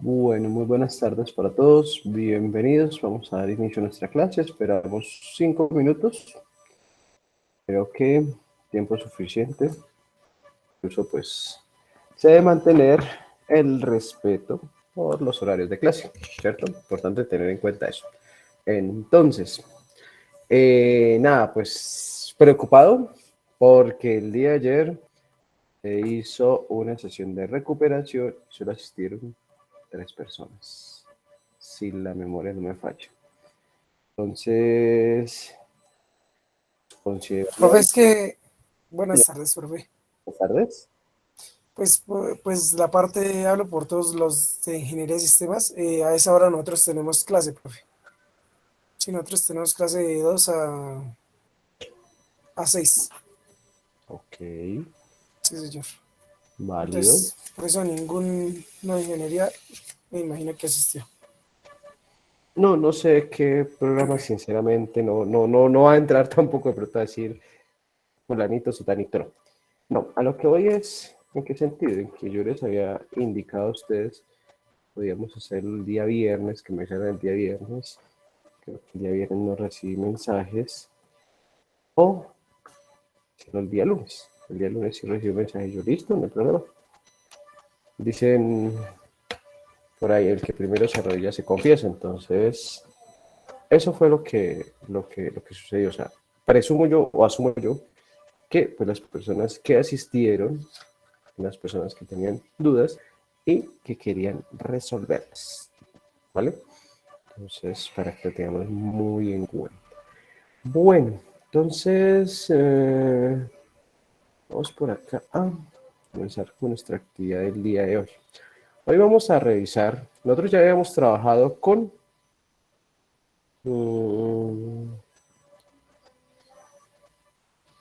Bueno, muy buenas tardes para todos, bienvenidos. Vamos a dar inicio a nuestra clase, esperamos 5 minutos, creo que tiempo suficiente. Incluso pues se debe mantener el respeto por los horarios de clase, ¿cierto? Importante tener en cuenta eso. Entonces, nada, pues preocupado porque el día de ayer se hizo una sesión de recuperación y solo asistieron 3 personas, si la memoria no me falla. Entonces, Profe, consideraría... es que, buenas tardes, profe. Buenas tardes. Pues la parte, hablo por todos los de ingeniería de sistemas, a esa hora nosotros tenemos clase, profe. Sí, nosotros tenemos clase de 2 a 6. Ok, Sí, señor. válido. Entonces, por eso ningún no de ingeniería me imagino que asistió. No sé qué programa, sinceramente, no va a entrar tampoco de pronto a decir fulanito, sutanito, no. No, a lo que voy es, ¿en qué sentido? En que yo les había indicado a ustedes, podíamos hacer el día viernes, que me hicieran el día viernes, creo que el día viernes no recibí mensajes, o sino el día lunes. El día lunes sí recibí mensajes, yo listo, no hay problema. Dicen por ahí, el que primero se arrodilla se confiesa, entonces eso fue lo que sucedió. O sea, presumo yo o asumo yo que pues, las personas que asistieron, las personas que tenían dudas y que querían resolverlas, ¿vale? Entonces, para que lo tengamos muy en cuenta. Bueno, entonces, vamos por acá a comenzar con nuestra actividad del día de hoy. Hoy vamos a revisar, nosotros ya habíamos trabajado con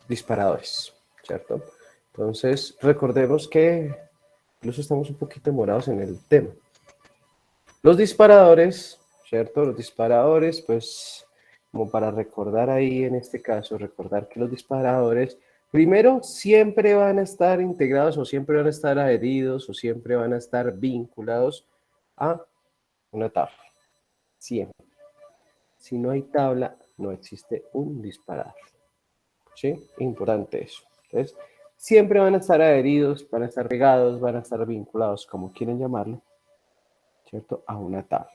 disparadores, ¿cierto? Entonces, recordemos que incluso estamos un poquito demorados en el tema. Los disparadores, ¿cierto? Los disparadores, pues, como para recordar ahí en este caso, recordar que los disparadores, primero, siempre van a estar integrados o siempre van a estar adheridos o siempre van a estar vinculados a una tabla. Siempre. Si no hay tabla, no existe un disparador. ¿Sí? Importante eso. Entonces, siempre van a estar adheridos, van a estar pegados, van a estar vinculados, como quieren llamarlo, ¿cierto? A una tabla.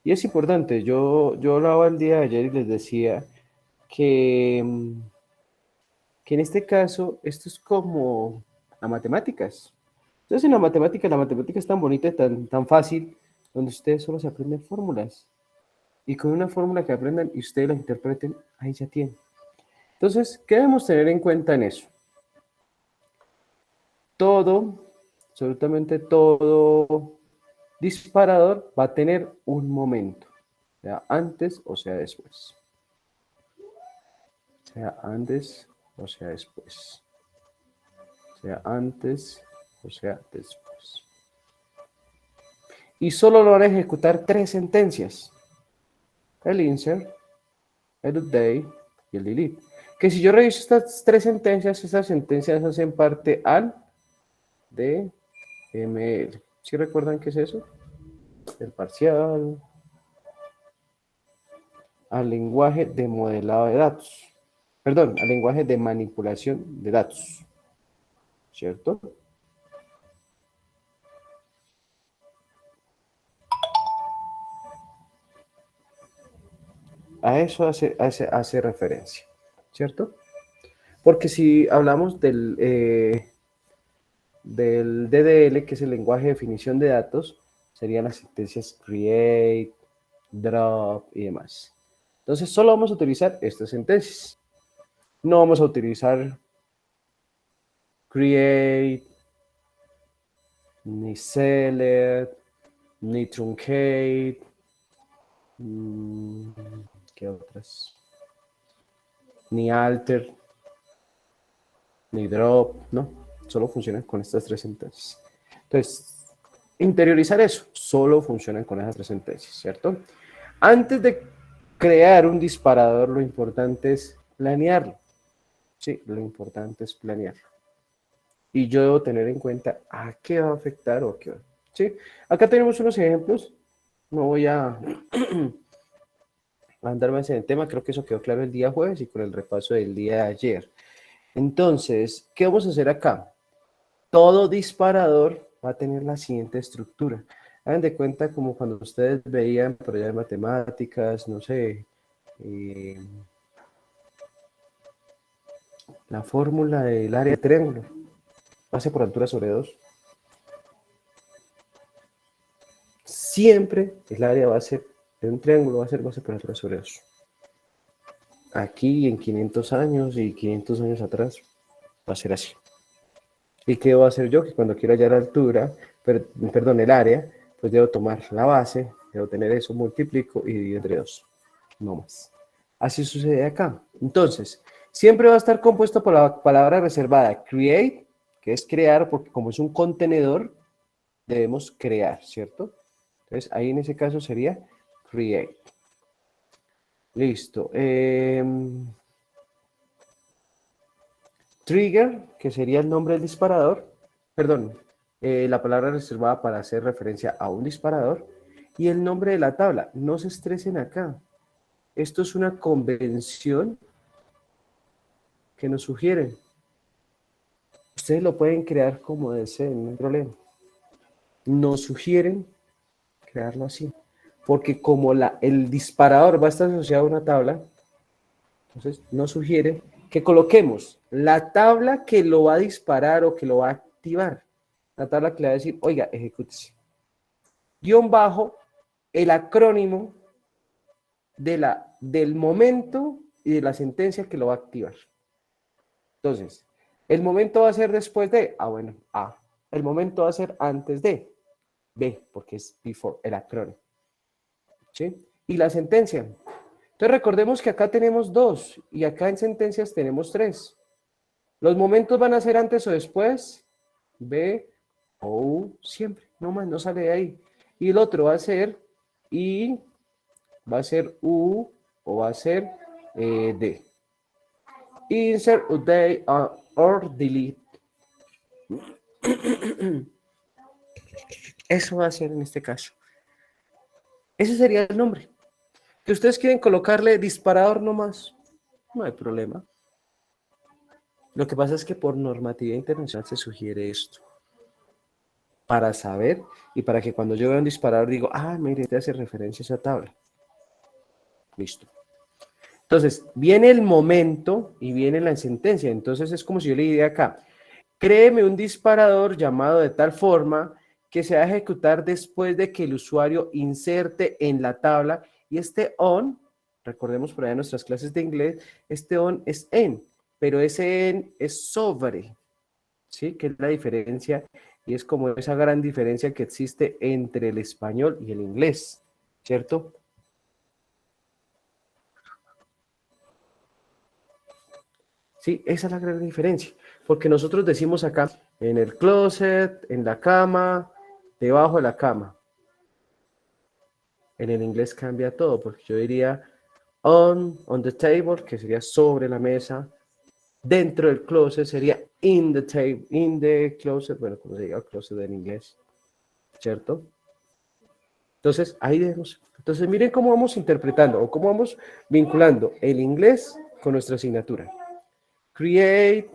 Y es importante, yo hablaba el día de ayer y les decía que, que en este caso esto es como las matemáticas. Entonces en la matemática es tan bonita y tan fácil, donde ustedes solo se aprenden fórmulas. Y con una fórmula que aprendan y ustedes la interpreten, ahí ya tienen. Entonces, ¿qué debemos tener en cuenta en eso? Todo, absolutamente todo disparador va a tener un momento, sea antes o sea después. Sea antes o sea después. Sea antes o sea después. Y solo lo van a ejecutar 3 sentencias. El insert, el update y el delete. Que si yo reviso estas 3 sentencias, esas sentencias hacen parte al DML. ¿Sí recuerdan qué es eso? El parcial, al lenguaje de modelado de datos. Perdón, al lenguaje de manipulación de datos. ¿Cierto? A eso hace referencia. ¿Cierto? Porque si hablamos del DDL, que es el lenguaje de definición de datos, serían las sentencias create, drop y demás. Entonces, solo vamos a utilizar estas sentencias. No vamos a utilizar create, ni select, ni truncate. ¿Qué otras? Ni alter, ni drop, ¿no? Solo funcionan con estas 3 sentencias. Entonces, interiorizar eso, solo funcionan con esas 3 sentencias, ¿cierto? Antes de crear un disparador, lo importante es planearlo. Sí, lo importante es planearlo. Y yo debo tener en cuenta a qué va a afectar o a qué va. ¿sí? Acá tenemos unos ejemplos. No voy a andar más en el tema, creo que eso quedó claro el día jueves y con el repaso del día de ayer. Entonces, ¿qué vamos a hacer acá? Todo disparador va a tener la siguiente estructura. Hagan de cuenta como cuando ustedes veían por allá en matemáticas, no sé, la fórmula del área de triángulo, base por altura sobre 2. Siempre el área va a ser de un triángulo, va a ser base por altura sobre 2. Aquí en 500 años y 500 años atrás va a ser así. ¿Y qué voy a hacer yo? Que cuando quiero hallar la altura, perdón, el área, pues debo tomar la base, debo tener eso, multiplico y divido entre 2. No más. Así sucede acá. Entonces, siempre va a estar compuesto por la palabra reservada create, que es crear, porque como es un contenedor, debemos crear, ¿cierto? Entonces, ahí en ese caso sería create. Listo. Trigger, que sería el nombre del disparador, perdón, la palabra reservada para hacer referencia a un disparador, y el nombre de la tabla. No se estresen acá. Esto es una convención que nos sugieren. Ustedes lo pueden crear como deseen, no hay problema. Nos sugieren crearlo así. Porque como el disparador va a estar asociado a una tabla, entonces nos sugiere que coloquemos la tabla que lo va a disparar o que lo va a activar. La tabla que le va a decir, oiga, ejecútese. Guión bajo, el acrónimo del momento y de la sentencia que lo va a activar. Entonces, el momento va a ser después de, bueno, A. El momento va a ser antes de, B, porque es before, el acrónimo. ¿Sí? Y la sentencia. Entonces recordemos que acá tenemos 2 y acá en sentencias tenemos 3. Los momentos van a ser antes o después, B o U, siempre, no más, no sale de ahí. Y el otro va a ser I, va a ser U o va a ser D. Insert, update, or delete. Eso va a ser en este caso. Ese sería el nombre. Que ustedes quieren colocarle disparador nomás, no hay problema. Lo que pasa es que por normatividad internacional se sugiere esto. Para saber y para que cuando yo vea un disparador digo, mire, te hace referencia a esa tabla. Listo. Entonces, viene el momento y viene la sentencia. Entonces es como si yo le diría acá, créeme un disparador llamado de tal forma que se va a ejecutar después de que el usuario inserte en la tabla y este on, recordemos por ahí en nuestras clases de inglés, este on es en, pero ese en es sobre, ¿sí? Que es la diferencia y es como esa gran diferencia que existe entre el español y el inglés, ¿cierto? Sí, esa es la gran diferencia, porque nosotros decimos acá, en el closet, en la cama, debajo de la cama. En el inglés cambia todo, porque yo diría on the table, que sería sobre la mesa. Dentro del closet sería in the table, in the closet, bueno, como se diga closet en inglés, ¿cierto? Entonces, ahí vemos. Entonces, miren cómo vamos interpretando o cómo vamos vinculando el inglés con nuestra asignatura. Create.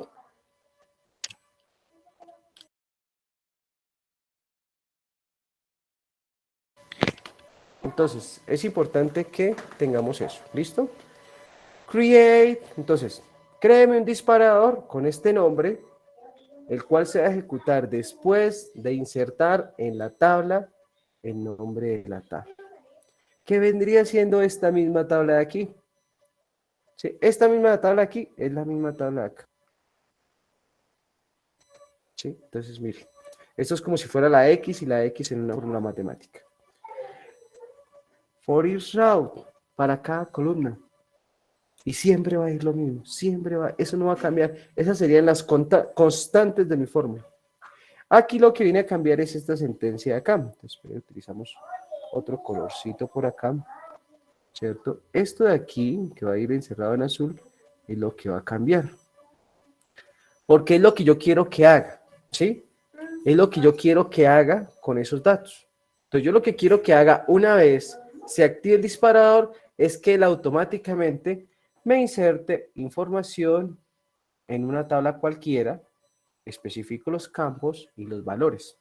Entonces, es importante que tengamos eso. ¿Listo? Create. Entonces, créeme un disparador con este nombre, el cual se va a ejecutar después de insertar en la tabla el nombre de la tabla. ¿Qué vendría siendo esta misma tabla de aquí? Sí, esta misma tabla aquí es la misma tabla de acá. ¿Sí? Entonces, mire, esto es como si fuera la X y la X en una fórmula matemática. For each row, para cada columna. Y siempre va a ir lo mismo, siempre va, eso no va a cambiar. Esas serían las constantes de mi fórmula. Aquí lo que viene a cambiar es esta sentencia de acá. Entonces, utilizamos otro colorcito por acá, ¿cierto? Esto de aquí, que va a ir encerrado en azul, es lo que va a cambiar. Porque es lo que yo quiero que haga, ¿sí? es lo que yo quiero que haga con esos datos. Entonces yo lo que quiero que haga una vez se active el disparador es que él automáticamente me inserte información en una tabla cualquiera, especifico los campos y los valores.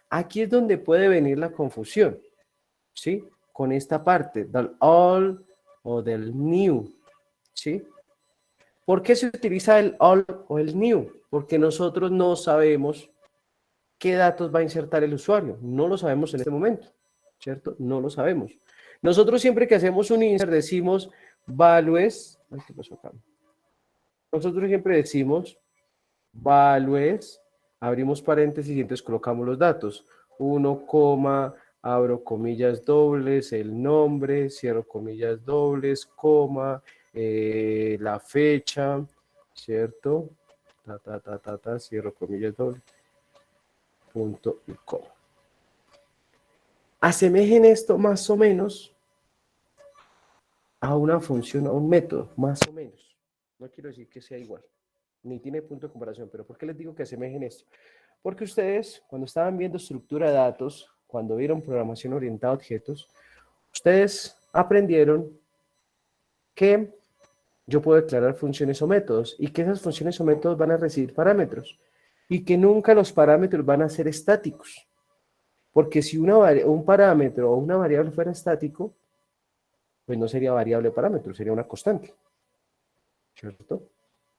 Aquí es donde puede venir la confusión, ¿sí? Con esta parte del all o del new, ¿sí? ¿Por qué se utiliza el all o el new? Porque nosotros no sabemos qué datos va a insertar el usuario. No lo sabemos en este momento, ¿cierto? No lo sabemos. Nosotros siempre que hacemos un insert decimos values. Ay, ¿qué pasó acá? Nosotros siempre decimos values, abrimos paréntesis y entonces colocamos los datos. 1, abro comillas dobles, el nombre, cierro comillas dobles, coma, la fecha, ¿cierto? Cierro comillas dobles, punto y coma. Asemejen esto más o menos a una función, a un método, más o menos. No quiero decir que sea igual, ni tiene punto de comparación, pero ¿por qué les digo que asemejen esto? Porque ustedes, cuando estaban viendo estructura de datos, cuando vieron programación orientada a objetos, ustedes aprendieron que yo puedo declarar funciones o métodos y que esas funciones o métodos van a recibir parámetros y que nunca los parámetros van a ser estáticos. Porque si un parámetro o una variable fuera estático, pues no sería variable parámetro, sería una constante. ¿Cierto?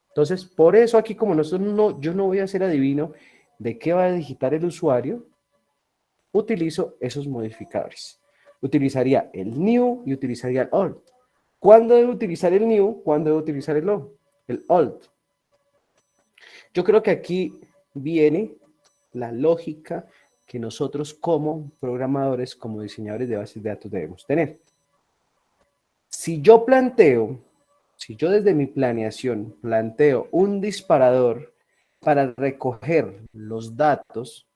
Entonces, por eso aquí como yo no voy a ser adivino de qué va a digitar el usuario, utilizo esos modificadores. Utilizaría el new y utilizaría el old. ¿Cuándo debo utilizar el new? ¿Cuándo debo utilizar el old? Yo creo que aquí viene la lógica que nosotros como programadores, como diseñadores de bases de datos debemos tener. Si yo desde mi planeación planteo un disparador para recoger los datos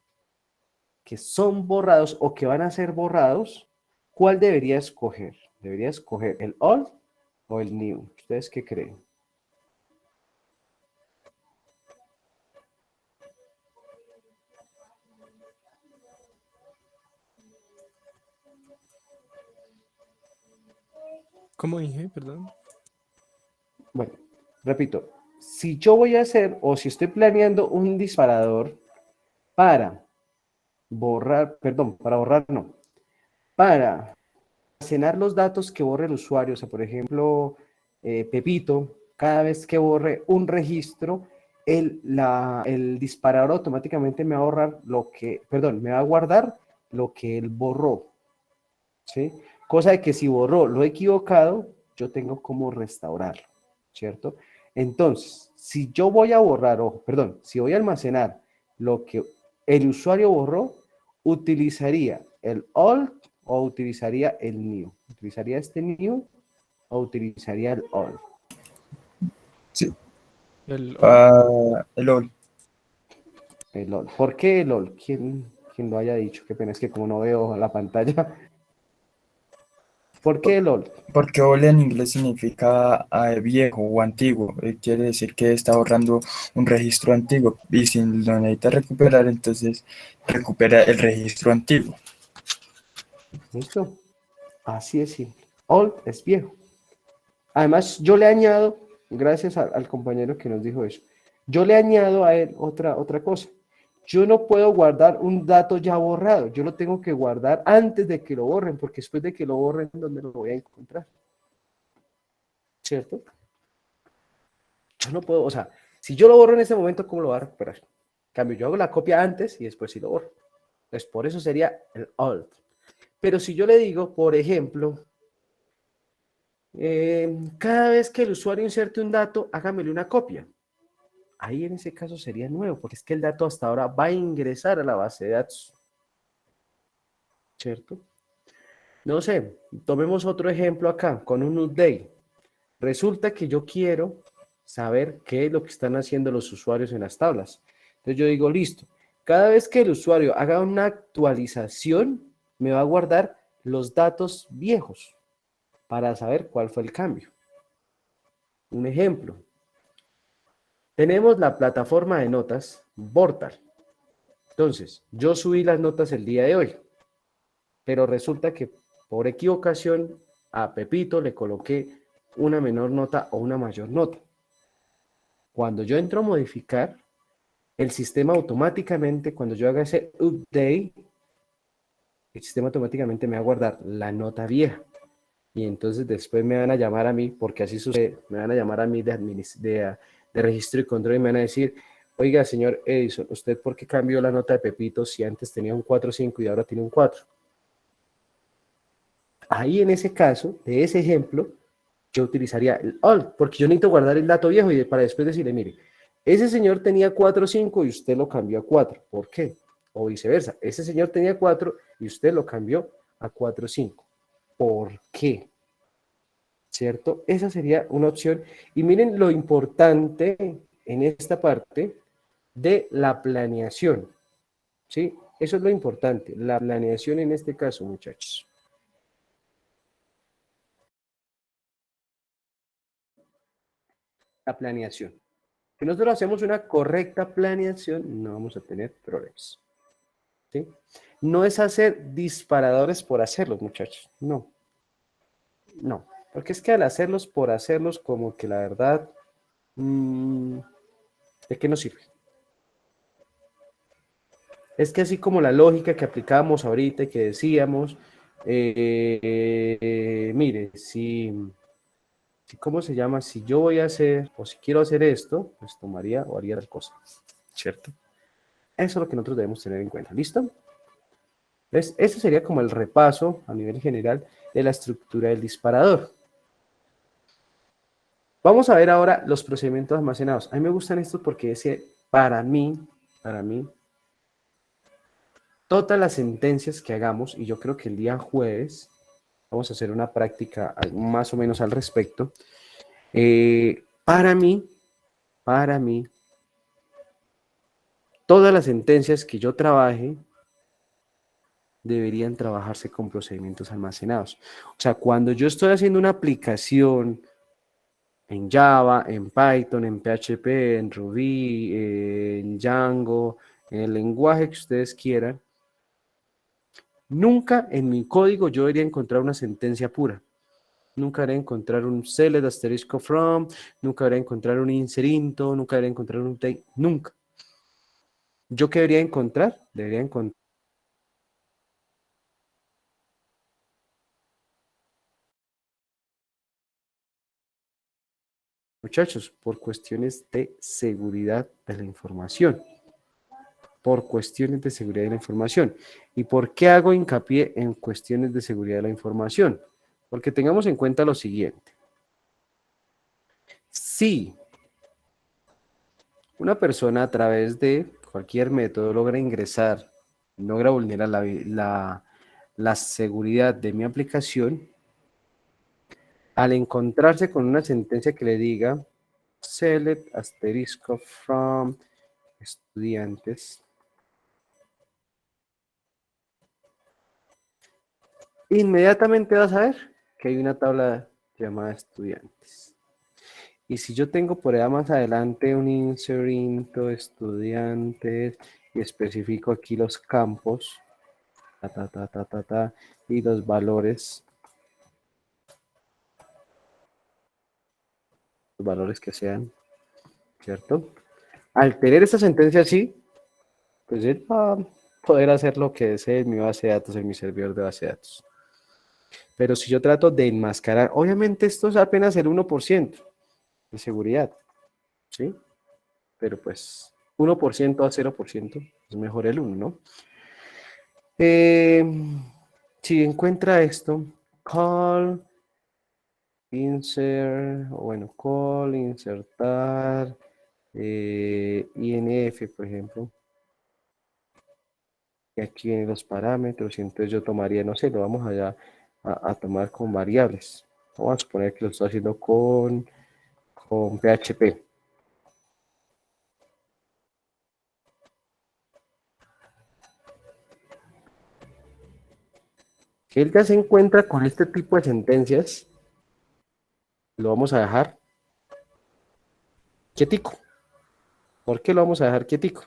que son borrados o que van a ser borrados, ¿cuál debería escoger? ¿Debería escoger el old o el new? ¿Ustedes qué creen? ¿Cómo dije? Perdón. Bueno, repito, si yo voy a hacer o si estoy planeando un disparador para para almacenar los datos que borre el usuario, o sea, por ejemplo, Pepito, cada vez que borre un registro, el disparador automáticamente me va a ahorrar me va a guardar lo que él borró, ¿sí? Cosa de que si borró lo equivocado, yo tengo como restaurarlo, ¿cierto? Entonces, si yo voy a borrar, si voy a almacenar lo que el usuario borró, utilizaría el old o utilizaría el new. ¿Utilizaría este new o utilizaría el old? Sí, El el all. El old. ¿Por qué el old? ¿Quién lo haya dicho? Qué pena, es que como no veo la pantalla. ¿Por qué el old? Porque all en inglés significa viejo o antiguo. Quiere decir que está ahorrando un registro antiguo. Y si lo necesita recuperar, entonces recupera el registro antiguo. ¿Listo? Así es simple. Old es viejo. Además, yo le añado, gracias al compañero que nos dijo eso, yo le añado a él otra cosa. Yo no puedo guardar un dato ya borrado, yo lo tengo que guardar antes de que lo borren, porque después de que lo borren, ¿dónde lo voy a encontrar? ¿Cierto? Yo no puedo, o sea, si yo lo borro en ese momento, ¿cómo lo voy a recuperar? En cambio, yo hago la copia antes y después sí lo borro. Entonces, por eso sería el old. Pero si yo le digo, por ejemplo, cada vez que el usuario inserte un dato, hágamele una copia. Ahí en ese caso sería nuevo, porque es que el dato hasta ahora va a ingresar a la base de datos. ¿Cierto? No sé, tomemos otro ejemplo acá, con un update. Resulta que yo quiero saber qué es lo que están haciendo los usuarios en las tablas. Entonces yo digo, listo, cada vez que el usuario haga una actualización, me va a guardar los datos viejos para saber cuál fue el cambio. Un ejemplo. Tenemos la plataforma de notas Vortal. Entonces, yo subí las notas el día de hoy, pero resulta que por equivocación a Pepito le coloqué una menor nota o una mayor nota. Cuando yo entro a modificar, el sistema automáticamente, cuando yo haga ese update, el sistema automáticamente me va a guardar la nota vieja. Y entonces después me van a llamar a mí, porque así sucede, me van a llamar a mí de registro y control y me van a decir, oiga, señor Edison, ¿usted por qué cambió la nota de Pepito si antes tenía un 4.5 y ahora tiene un 4? Ahí en ese caso, de ese ejemplo, yo utilizaría el all, porque yo necesito guardar el dato viejo y para después decirle, mire, ese señor tenía 4.5 y usted lo cambió a 4. ¿Por qué? O viceversa, ese señor tenía 4 y usted lo cambió a 4.5. ¿Por qué? ¿Cierto? Esa sería una opción. Y miren lo importante en esta parte de la planeación. ¿Sí? Eso es lo importante, la planeación en este caso, muchachos. La planeación. Si nosotros hacemos una correcta planeación, no vamos a tener problemas. ¿Sí? No es hacer disparadores por hacerlos, muchachos. No. No. Porque es que al hacerlos por hacerlos, como que la verdad, ¿de qué nos sirve? Es que así como la lógica que aplicábamos ahorita y que decíamos, mire, ¿cómo se llama? Si yo voy a hacer, o si quiero hacer esto, pues tomaría o haría tal cosa, ¿cierto? Eso es lo que nosotros debemos tener en cuenta, ¿listo? Entonces, ese sería como el repaso a nivel general de la estructura del disparador. Vamos a ver ahora los procedimientos almacenados. A mí me gustan estos porque para mí, todas las sentencias que hagamos, y yo creo que el día jueves vamos a hacer una práctica más o menos al respecto. Para mí, todas las sentencias que yo trabaje deberían trabajarse con procedimientos almacenados. O sea, cuando yo estoy haciendo una aplicación en Java, en Python, en PHP, en Ruby, en Django, en el lenguaje que ustedes quieran, nunca en mi código yo debería encontrar una sentencia pura. Nunca debería encontrar un select asterisco from, nunca debería encontrar un insert into, nunca debería encontrar un take, nunca. ¿Yo qué debería encontrar? Debería encontrar muchachos, por cuestiones de seguridad de la información. Por cuestiones de seguridad de la información. ¿Y por qué hago hincapié en cuestiones de seguridad de la información? Porque tengamos en cuenta lo siguiente. Si una persona a través de cualquier método logra ingresar, logra vulnerar la seguridad de mi aplicación, al encontrarse con una sentencia que le diga select asterisco from estudiantes, inmediatamente vas a ver que hay una tabla llamada estudiantes. Y si yo tengo por allá más adelante un insert into estudiantes y especifico aquí los campos, y los valores que sean, ¿cierto? Al tener esta sentencia así, pues él va a poder hacer lo que desee en mi base de datos, en mi servidor de base de datos. Pero si yo trato de enmascarar, obviamente esto es apenas el 1% de seguridad, ¿sí? Pero pues 1% a 0% es mejor el 1, ¿no? Si encuentra esto, call, insert, o bueno, call, insertar, INF, por ejemplo. Y aquí vienen los parámetros, y entonces yo tomaría, no sé, lo vamos allá a tomar con variables. Vamos a suponer que lo estoy haciendo con PHP. Si él ya se encuentra con este tipo de sentencias, lo vamos a dejar quietico. ¿Por qué lo vamos a dejar quietico?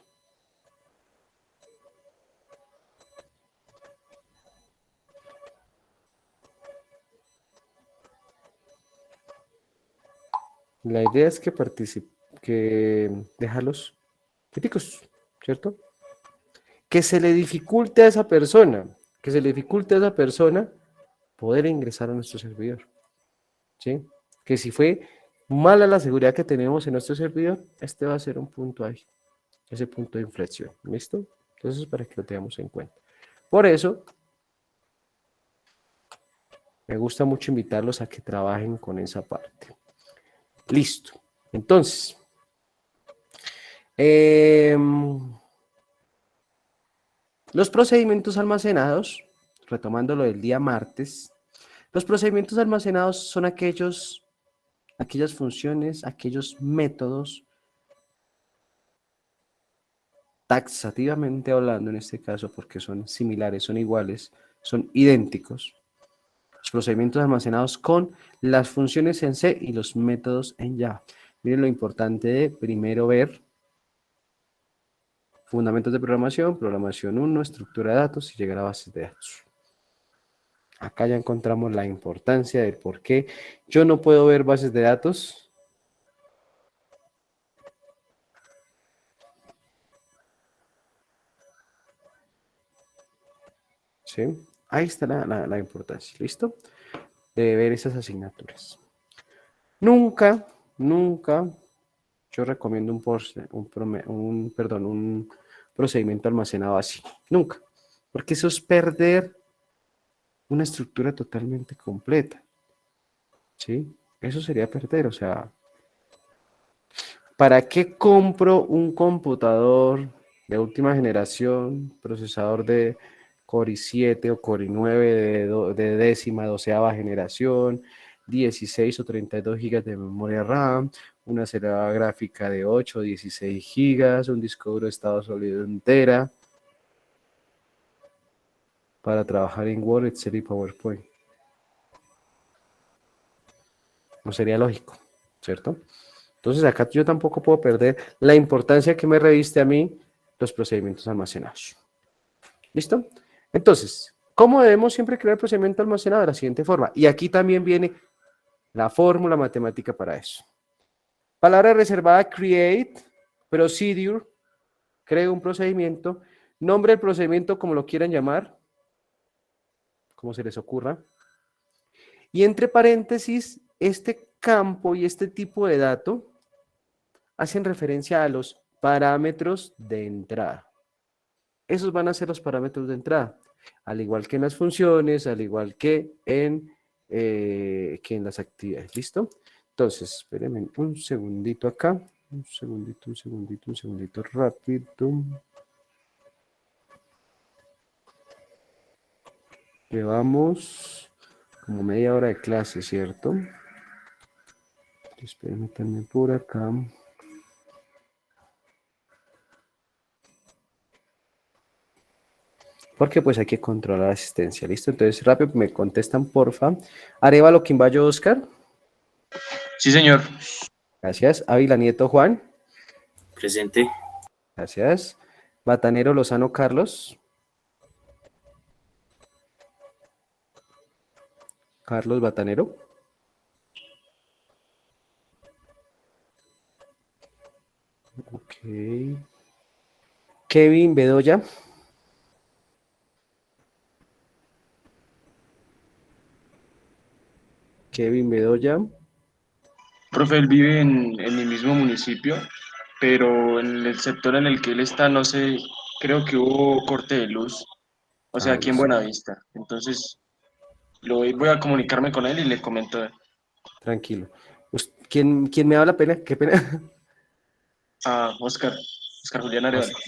La idea es que que dejarlos quieticos, ¿cierto? Que se le dificulte a esa persona, que se le dificulte a esa persona poder ingresar a nuestro servidor, ¿sí? Que si fue mala la seguridad que tenemos en nuestro servidor, este va a ser un punto ahí, ese punto de inflexión, ¿listo? Entonces, para que lo tengamos en cuenta. Por eso, me gusta mucho invitarlos a que trabajen con esa parte. Listo. Entonces, los procedimientos almacenados, retomando lo del día martes, los procedimientos almacenados son aquellas funciones, aquellos métodos, taxativamente hablando en este caso, porque son similares, son iguales, son idénticos. Los procedimientos almacenados con las funciones en C y los métodos en Java. Miren lo importante de primero ver fundamentos de programación, programación 1, estructura de datos y llegar a bases de datos. Acá ya encontramos la importancia de por qué yo no puedo ver bases de datos. ¿Sí? Ahí está la importancia, ¿listo? De ver esas asignaturas. Nunca, nunca, yo recomiendo un procedimiento almacenado así. Nunca. Porque eso es perder una estructura totalmente completa. ¿Sí? Eso sería perder, o sea, ¿para qué compro un computador de última generación, procesador de Core i7 o Core i9 de décima, doceava generación, 16 o 32 gigas de memoria RAM, una acelerada gráfica de 8 o 16 gigas, un disco duro de estado sólido entera para trabajar en Word, Excel y PowerPoint? No sería lógico, ¿cierto? Entonces acá yo tampoco puedo perder la importancia que me reviste a mí los procedimientos almacenados. ¿Listo? Entonces, ¿cómo debemos siempre crear el procedimiento almacenado? De la siguiente forma. Y aquí también viene la fórmula matemática para eso. Palabra reservada, create, procedure, creo un procedimiento, nombre del procedimiento como lo quieran llamar, como se les ocurra. Y entre paréntesis, este campo y este tipo de dato hacen referencia a los parámetros de entrada. Esos van a ser los parámetros de entrada, al igual que en las funciones, al igual que en las actividades. ¿Listo? Entonces, espérenme un segundito acá. Un segundito rápido. Llevamos como media hora de clase, ¿cierto? Espérenme también por acá. Porque pues hay que controlar la asistencia, ¿listo? Entonces, rápido, me contestan, porfa. Arevalo Quimbayo Oscar. Sí, señor. Gracias. Ávila Nieto Juan. Presente. Gracias. Batanero Lozano Carlos. Carlos Batanero. Ok. Kevin Bedoya. Kevin Bedoya. Profe, él vive en mi mismo municipio, pero en el sector en el que él está, no sé, creo que hubo corte de luz, o sea, Ah, aquí en listo. Buenavista. Entonces, voy a comunicarme con él y le comento. Tranquilo. ¿Quién me habla? Pena, qué pena. Ah, Oscar Julián Arevalo. Oscar.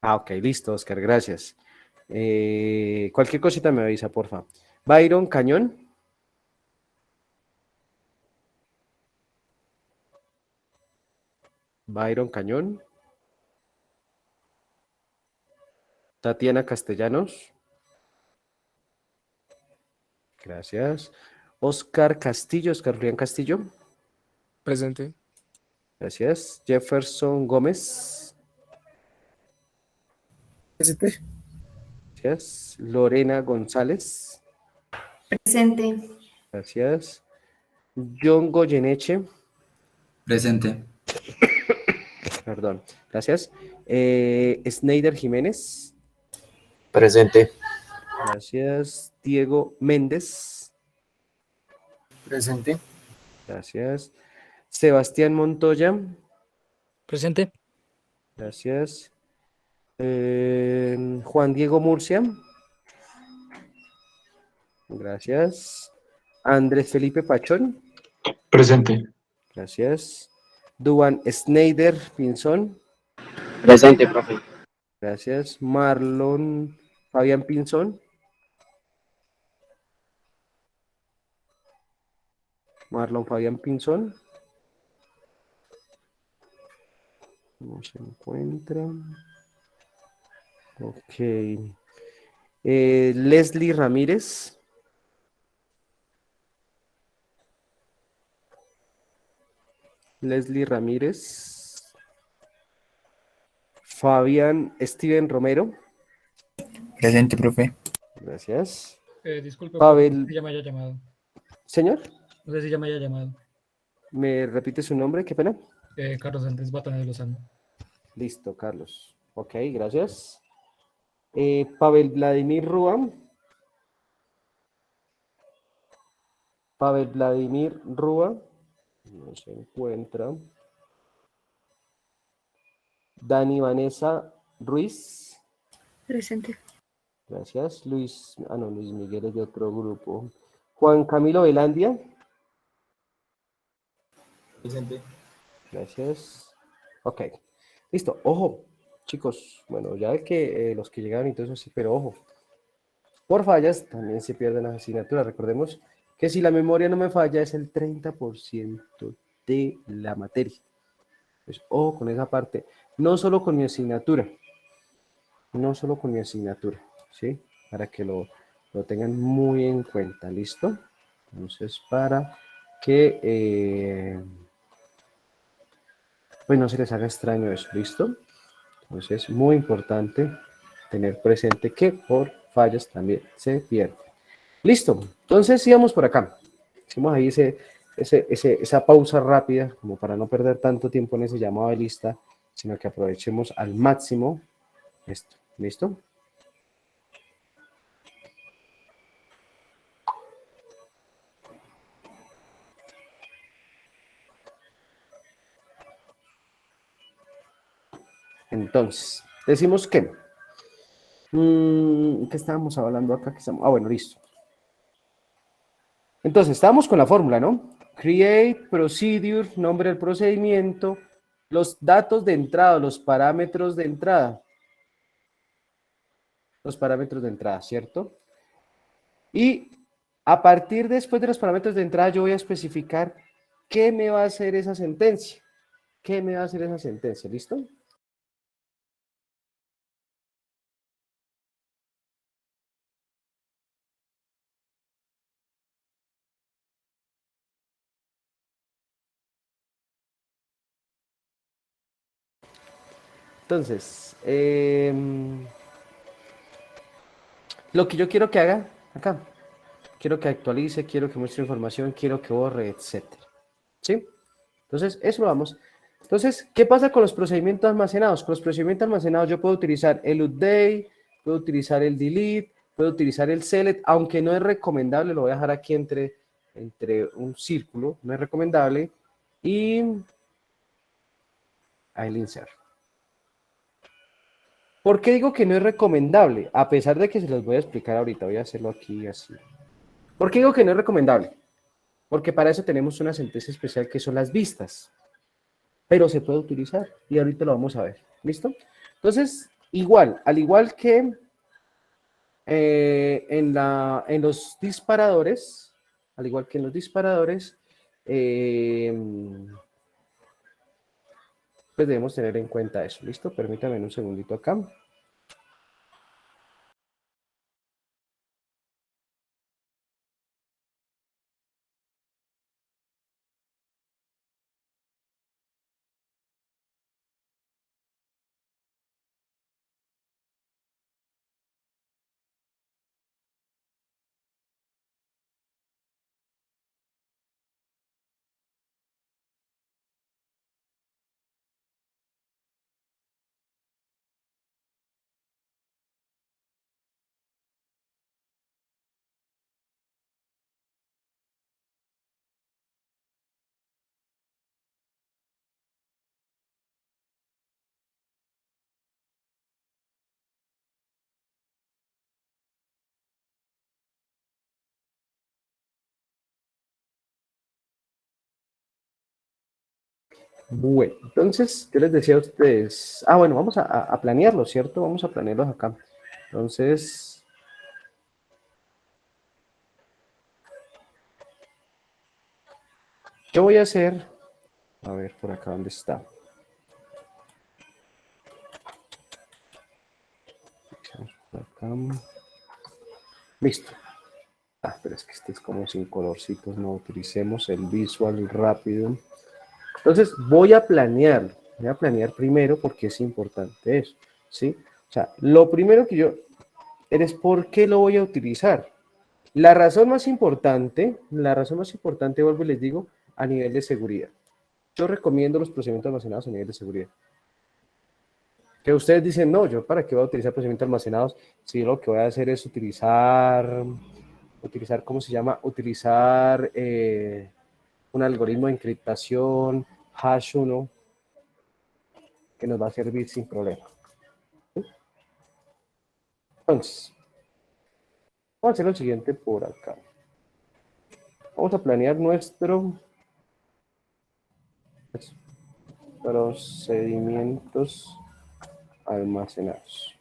Ah, ok, listo, Oscar, gracias. Cualquier cosita me avisa, porfa. Byron Cañón. Byron Cañón. Tatiana Castellanos. Gracias. Oscar Castillo, Oscar Julián Castillo. Presente. Gracias. Jefferson Gómez. ST. Gracias. Lorena González. Presente. Gracias. John Goyeneche. Presente. Perdón, gracias. Sneider Jiménez, Presente. gracias. Diego Méndez, Presente. gracias. Sebastián Montoya, Presente. gracias. Juan Diego Murcia, gracias. Andrés Felipe Pachón, Presente. gracias. Duan Sneider Pinzón, Presente, profe. gracias. Marlon Fabián Pinzón, Marlon Fabián Pinzón, no se encuentra. Ok. Leslie Ramírez, Leslie Ramírez. Fabián Steven Romero, Presente, profe. gracias. Disculpe, Pavel- no sé si ya me haya llamado. Señor, No sé si ya me haya llamado. ¿me repite su nombre? Qué pena. Carlos Andrés Batana de Lozano. Listo, Carlos. Ok, gracias. Pavel Vladimir Rúa. Pavel Vladimir Rúa. No se encuentra. Dani Vanessa Ruiz. Presente. Gracias. Luis. Ah, no, Luis Miguel es de otro grupo. Juan Camilo Velandia. Presente. Gracias. Ok. Listo. Ojo, chicos. Bueno, ya que los que llegaron y todo eso sí, pero ojo. Por fallas también se pierden las asignaturas. Recordemos que si la memoria no me falla es el 30% de la materia. Pues ojo con esa parte. No solo con mi asignatura. No solo con mi asignatura. ¿Sí? Para que lo tengan muy en cuenta. ¿Listo? Entonces, para que pues no se les haga extraño eso. ¿Listo? Entonces, muy importante tener presente que por fallas también se pierde. Listo, entonces sigamos por acá. Hicimos ahí esa pausa rápida, como para no perder tanto tiempo en ese llamado de lista, sino que aprovechemos al máximo esto. ¿Listo? Entonces, decimos que, ¿qué estábamos hablando acá? Bueno, listo. Entonces, estábamos con la fórmula, ¿no? Create, procedure, nombre del procedimiento, los datos de entrada, los parámetros de entrada. Los parámetros de entrada, ¿cierto? Y a partir después de los parámetros de entrada, yo voy a especificar qué me va a hacer esa sentencia. ¿Qué me va a hacer esa sentencia? ¿Listo? Entonces, lo que yo quiero que haga acá, quiero que actualice, quiero que muestre información, quiero que borre, etcétera. ¿Sí? Entonces, eso lo vamos. Entonces, ¿qué pasa con los procedimientos almacenados? Con los procedimientos almacenados yo puedo utilizar el update, puedo utilizar el delete, puedo utilizar el select, aunque no es recomendable, lo voy a dejar aquí entre un círculo, no es recomendable, y el insert. ¿Por qué digo que no es recomendable? A pesar de que se los voy a explicar ahorita, voy a hacerlo aquí así. ¿Por qué digo que no es recomendable? Porque para eso tenemos una sentencia especial que son las vistas, pero se puede utilizar y ahorita lo vamos a ver. ¿Listo? Entonces, al igual que en los disparadores, al igual que en los disparadores, eh, pues debemos tener en cuenta eso. ¿Listo? Permítame un segundito acá. Bueno, entonces, yo les decía a ustedes, bueno, vamos a planearlo, ¿cierto? Vamos a planearlos acá. Entonces, yo voy a hacer, a ver, por acá, ¿dónde está? Por acá. Listo. Pero es que este es como sin colorcitos, no utilicemos el visual rápido. Entonces, voy a planearlo. Voy a planear primero porque es importante eso, ¿sí? O sea, lo primero que yo, es por qué lo voy a utilizar. La razón más importante, vuelvo y les digo, a nivel de seguridad. Yo recomiendo los procedimientos almacenados a nivel de seguridad. Que ustedes dicen, no, yo para qué voy a utilizar procedimientos almacenados si lo que voy a hacer es utilizar, ¿cómo se llama? Utilizar un algoritmo de encriptación, hash 1, que nos va a servir sin problema. ¿Sí? Entonces, vamos a hacer lo siguiente por acá. Vamos a planear nuestros procedimientos almacenados.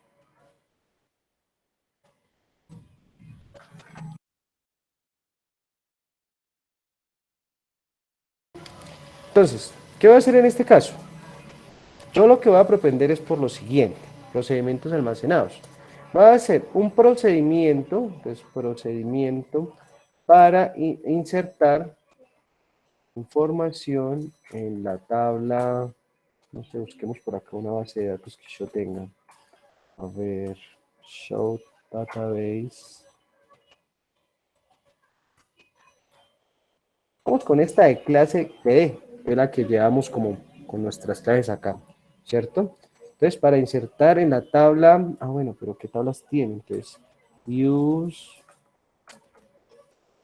Entonces, ¿qué voy a hacer en este caso? Yo lo que voy a propender es por lo siguiente, procedimientos almacenados. Voy a hacer un procedimiento, para insertar información en la tabla, no sé, busquemos por acá una base de datos que yo tenga. A ver, show database. Vamos con esta de clase B, que es la que llevamos como con nuestras clases acá, ¿cierto? Entonces, para insertar en la tabla, bueno, pero ¿qué tablas tiene? Entonces, use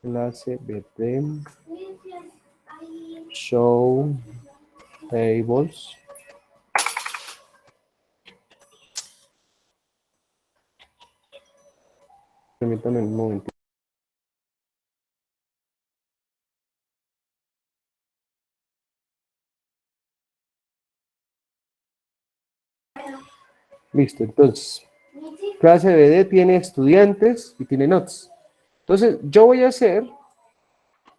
clase BT, show tables. Permítanme un momento. Listo, entonces, clase BD tiene estudiantes y tiene notes. Entonces, yo voy a hacer,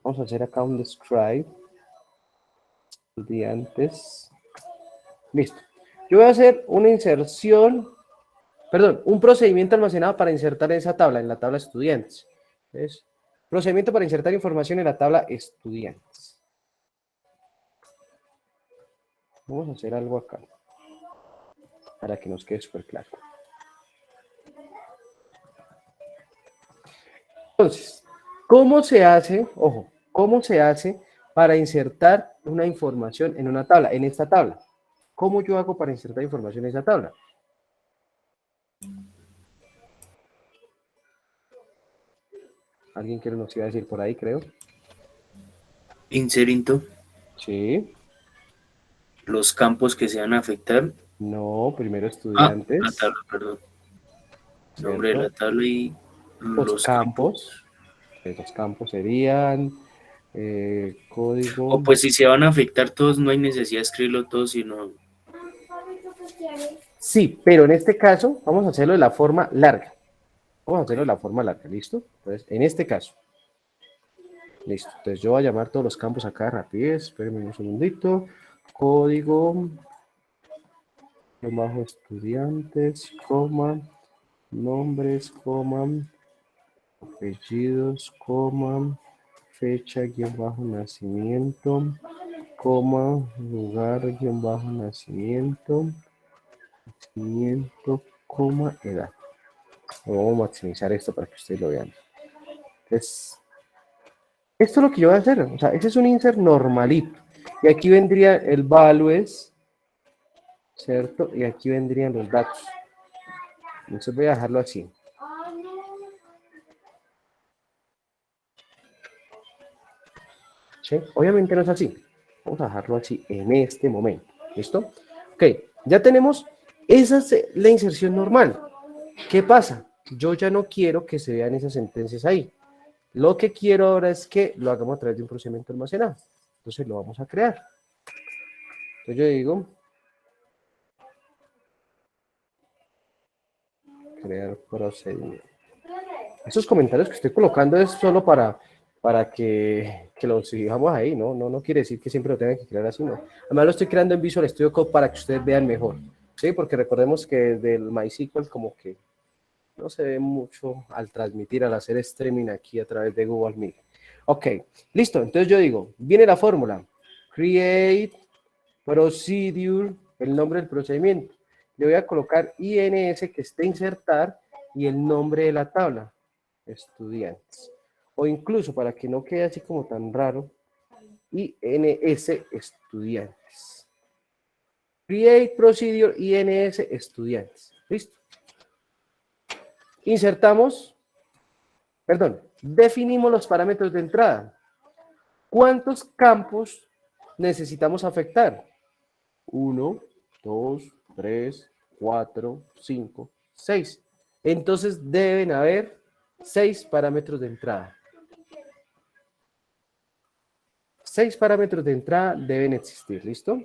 vamos a hacer acá un describe, estudiantes, listo. Yo voy a hacer una inserción, un procedimiento almacenado para insertar en esa tabla, en la tabla estudiantes. Entonces, procedimiento para insertar información en la tabla estudiantes. Vamos a hacer algo acá, para que nos quede súper claro. Entonces, ¿cómo se hace? Ojo, ¿cómo se hace para insertar una información en una tabla, en esta tabla? ¿Cómo yo hago para insertar información en esa tabla? ¿Alguien que nos iba a decir por ahí, creo? Inserinto Sí. los campos que se van a afectar. No, primero La estudiantes. tabla, perdón. ¿Cierto? Nombre de la tabla y Los campos. Los campos serían código. O pues si se van a afectar todos, no hay necesidad de escribirlo todo, sino... Sí, pero en este caso vamos a hacerlo de la forma larga. ¿Listo? Entonces, en este caso. Listo. Entonces yo voy a llamar todos los campos acá rapidez. Espérenme un segundito. Código. Bajo estudiantes, coma. Nombres, coma. Apellidos, coma. Fecha, guión bajo nacimiento. Coma. Lugar, guión bajo nacimiento. Nacimiento, coma, edad. Vamos a maximizar esto para que ustedes lo vean. Entonces, esto es lo que yo voy a hacer. O sea, ese es un insert normalito. Y aquí vendría el values, ¿cierto? Y aquí vendrían los datos. Entonces voy a dejarlo así. ¿Sí? Obviamente no es así. Vamos a dejarlo así en este momento. ¿Listo? Ok, ya tenemos. Esa es la inserción normal. ¿Qué pasa? Yo ya no quiero que se vean esas sentencias ahí. Lo que quiero ahora es que lo hagamos a través de un procedimiento almacenado. Entonces lo vamos a crear. Entonces yo digo, crear procedimiento. Esos comentarios que estoy colocando es solo para que los sigamos ahí, ¿no? No quiere decir que siempre lo tengan que crear así, ¿no? Además lo estoy creando en Visual Studio Code para que ustedes vean mejor, ¿sí? Porque recordemos que desde el MySQL como que no se ve mucho al transmitir, al hacer streaming aquí a través de Google Meet. Ok, listo. Entonces yo digo, viene la fórmula. Create procedure, el nombre del procedimiento. Le voy a colocar INS que esté insertar y el nombre de la tabla, estudiantes. O incluso para que no quede así como tan raro, INS estudiantes. Create procedure INS estudiantes. ¿Listo? Insertamos, perdón, definimos los parámetros de entrada. ¿Cuántos campos necesitamos afectar? 1, 2, 3, 4, 5, 6. Entonces deben haber 6 parámetros de entrada. 6 parámetros de entrada deben existir, ¿listo?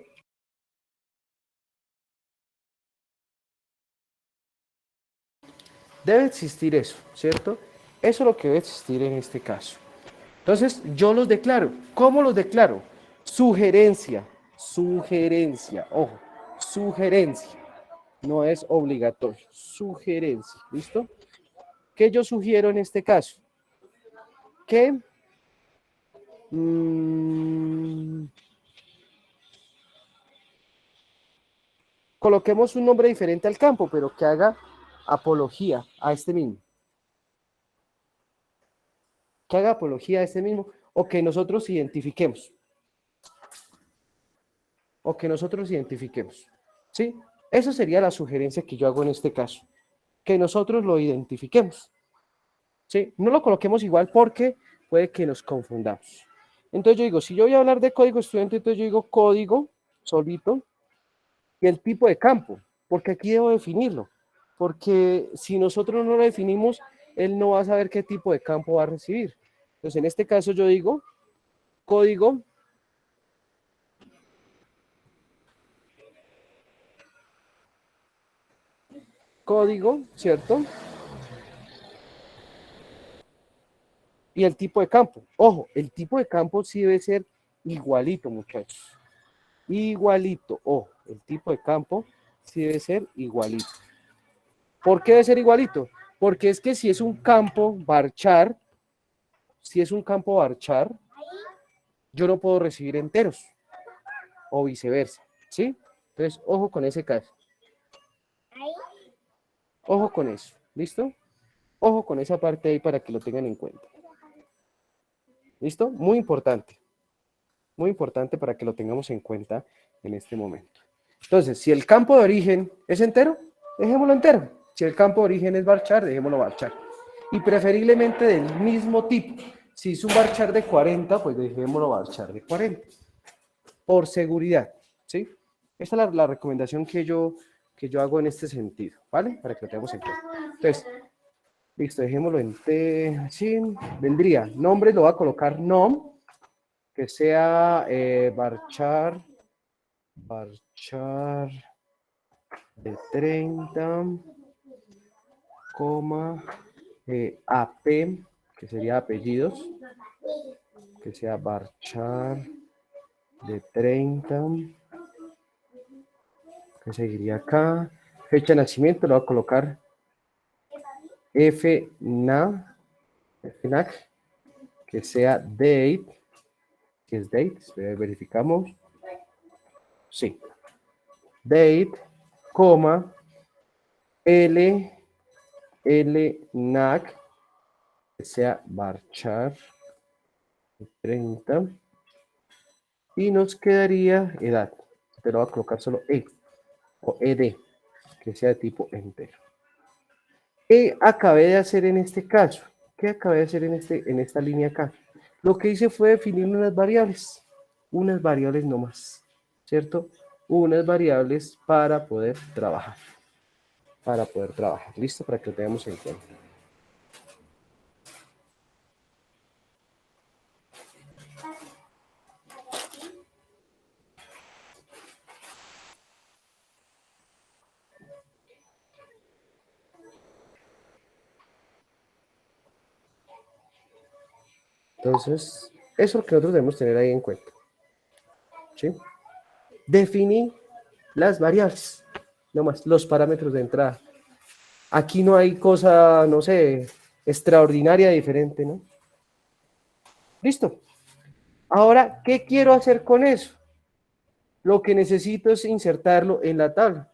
Debe existir eso, ¿cierto? Eso es lo que debe existir en este caso. Entonces, yo los declaro. ¿Cómo los declaro? Sugerencia, ojo, sugerencia. No es obligatorio, sugerencia, ¿listo? ¿Qué yo sugiero en este caso? Que coloquemos un nombre diferente al campo, pero que haga apología a este mismo. Que haga apología a este mismo, o que nosotros identifiquemos. ¿Sí? Esa sería la sugerencia que yo hago en este caso. Que nosotros lo identifiquemos. ¿Sí? No lo coloquemos igual porque puede que nos confundamos. Entonces yo digo, si yo voy a hablar de código estudiante, entonces yo digo código solito y el tipo de campo, porque aquí debo definirlo. Porque si nosotros no lo definimos, él no va a saber qué tipo de campo va a recibir. Entonces en este caso yo digo código ¿cierto? Y el tipo de campo. Ojo, el tipo de campo sí debe ser igualito, muchachos. Igualito. Ojo, el tipo de campo sí debe ser igualito. ¿Por qué debe ser igualito? Porque es que si es un campo varchar, yo no puedo recibir enteros. O viceversa. ¿Sí? Entonces, ojo con ese caso. Ojo con eso. ¿Listo? Ojo con esa parte ahí para que lo tengan en cuenta. ¿Listo? Muy importante. Muy importante para que lo tengamos en cuenta en este momento. Entonces, si el campo de origen es entero, dejémoslo entero. Si el campo de origen es varchar, dejémoslo varchar. Y preferiblemente del mismo tipo. Si es un varchar de 40, pues dejémoslo varchar de 40. Por seguridad, ¿sí? Esta es la recomendación que yo hago en este sentido, ¿vale? Para que lo tengamos en cuenta. Entonces, listo, dejémoslo en T, así, vendría, nombre lo va a colocar nom, que sea varchar de 30, coma, AP, que sería apellidos, que sea varchar de 30, que seguiría acá, fecha de nacimiento, lo voy a colocar FNAC, que sea date, que es date, verificamos, sí, date, coma, LNAC, que sea varchar 30, y nos quedaría edad, pero voy a colocar solo E, o ED, que sea de tipo entero. ¿Qué acabé de hacer en este caso? ¿Qué acabé de hacer en esta línea acá? Lo que hice fue definir unas variables nomás, ¿cierto? Unas variables para poder trabajar. ¿Listo? Para que lo tengamos en cuenta. Entonces, eso es lo que nosotros debemos tener ahí en cuenta. ¿Sí? Definir las variables, no más, los parámetros de entrada. Aquí no hay cosa, no sé, extraordinaria diferente, ¿no? Listo. Ahora, ¿qué quiero hacer con eso? Lo que necesito es insertarlo en la tabla.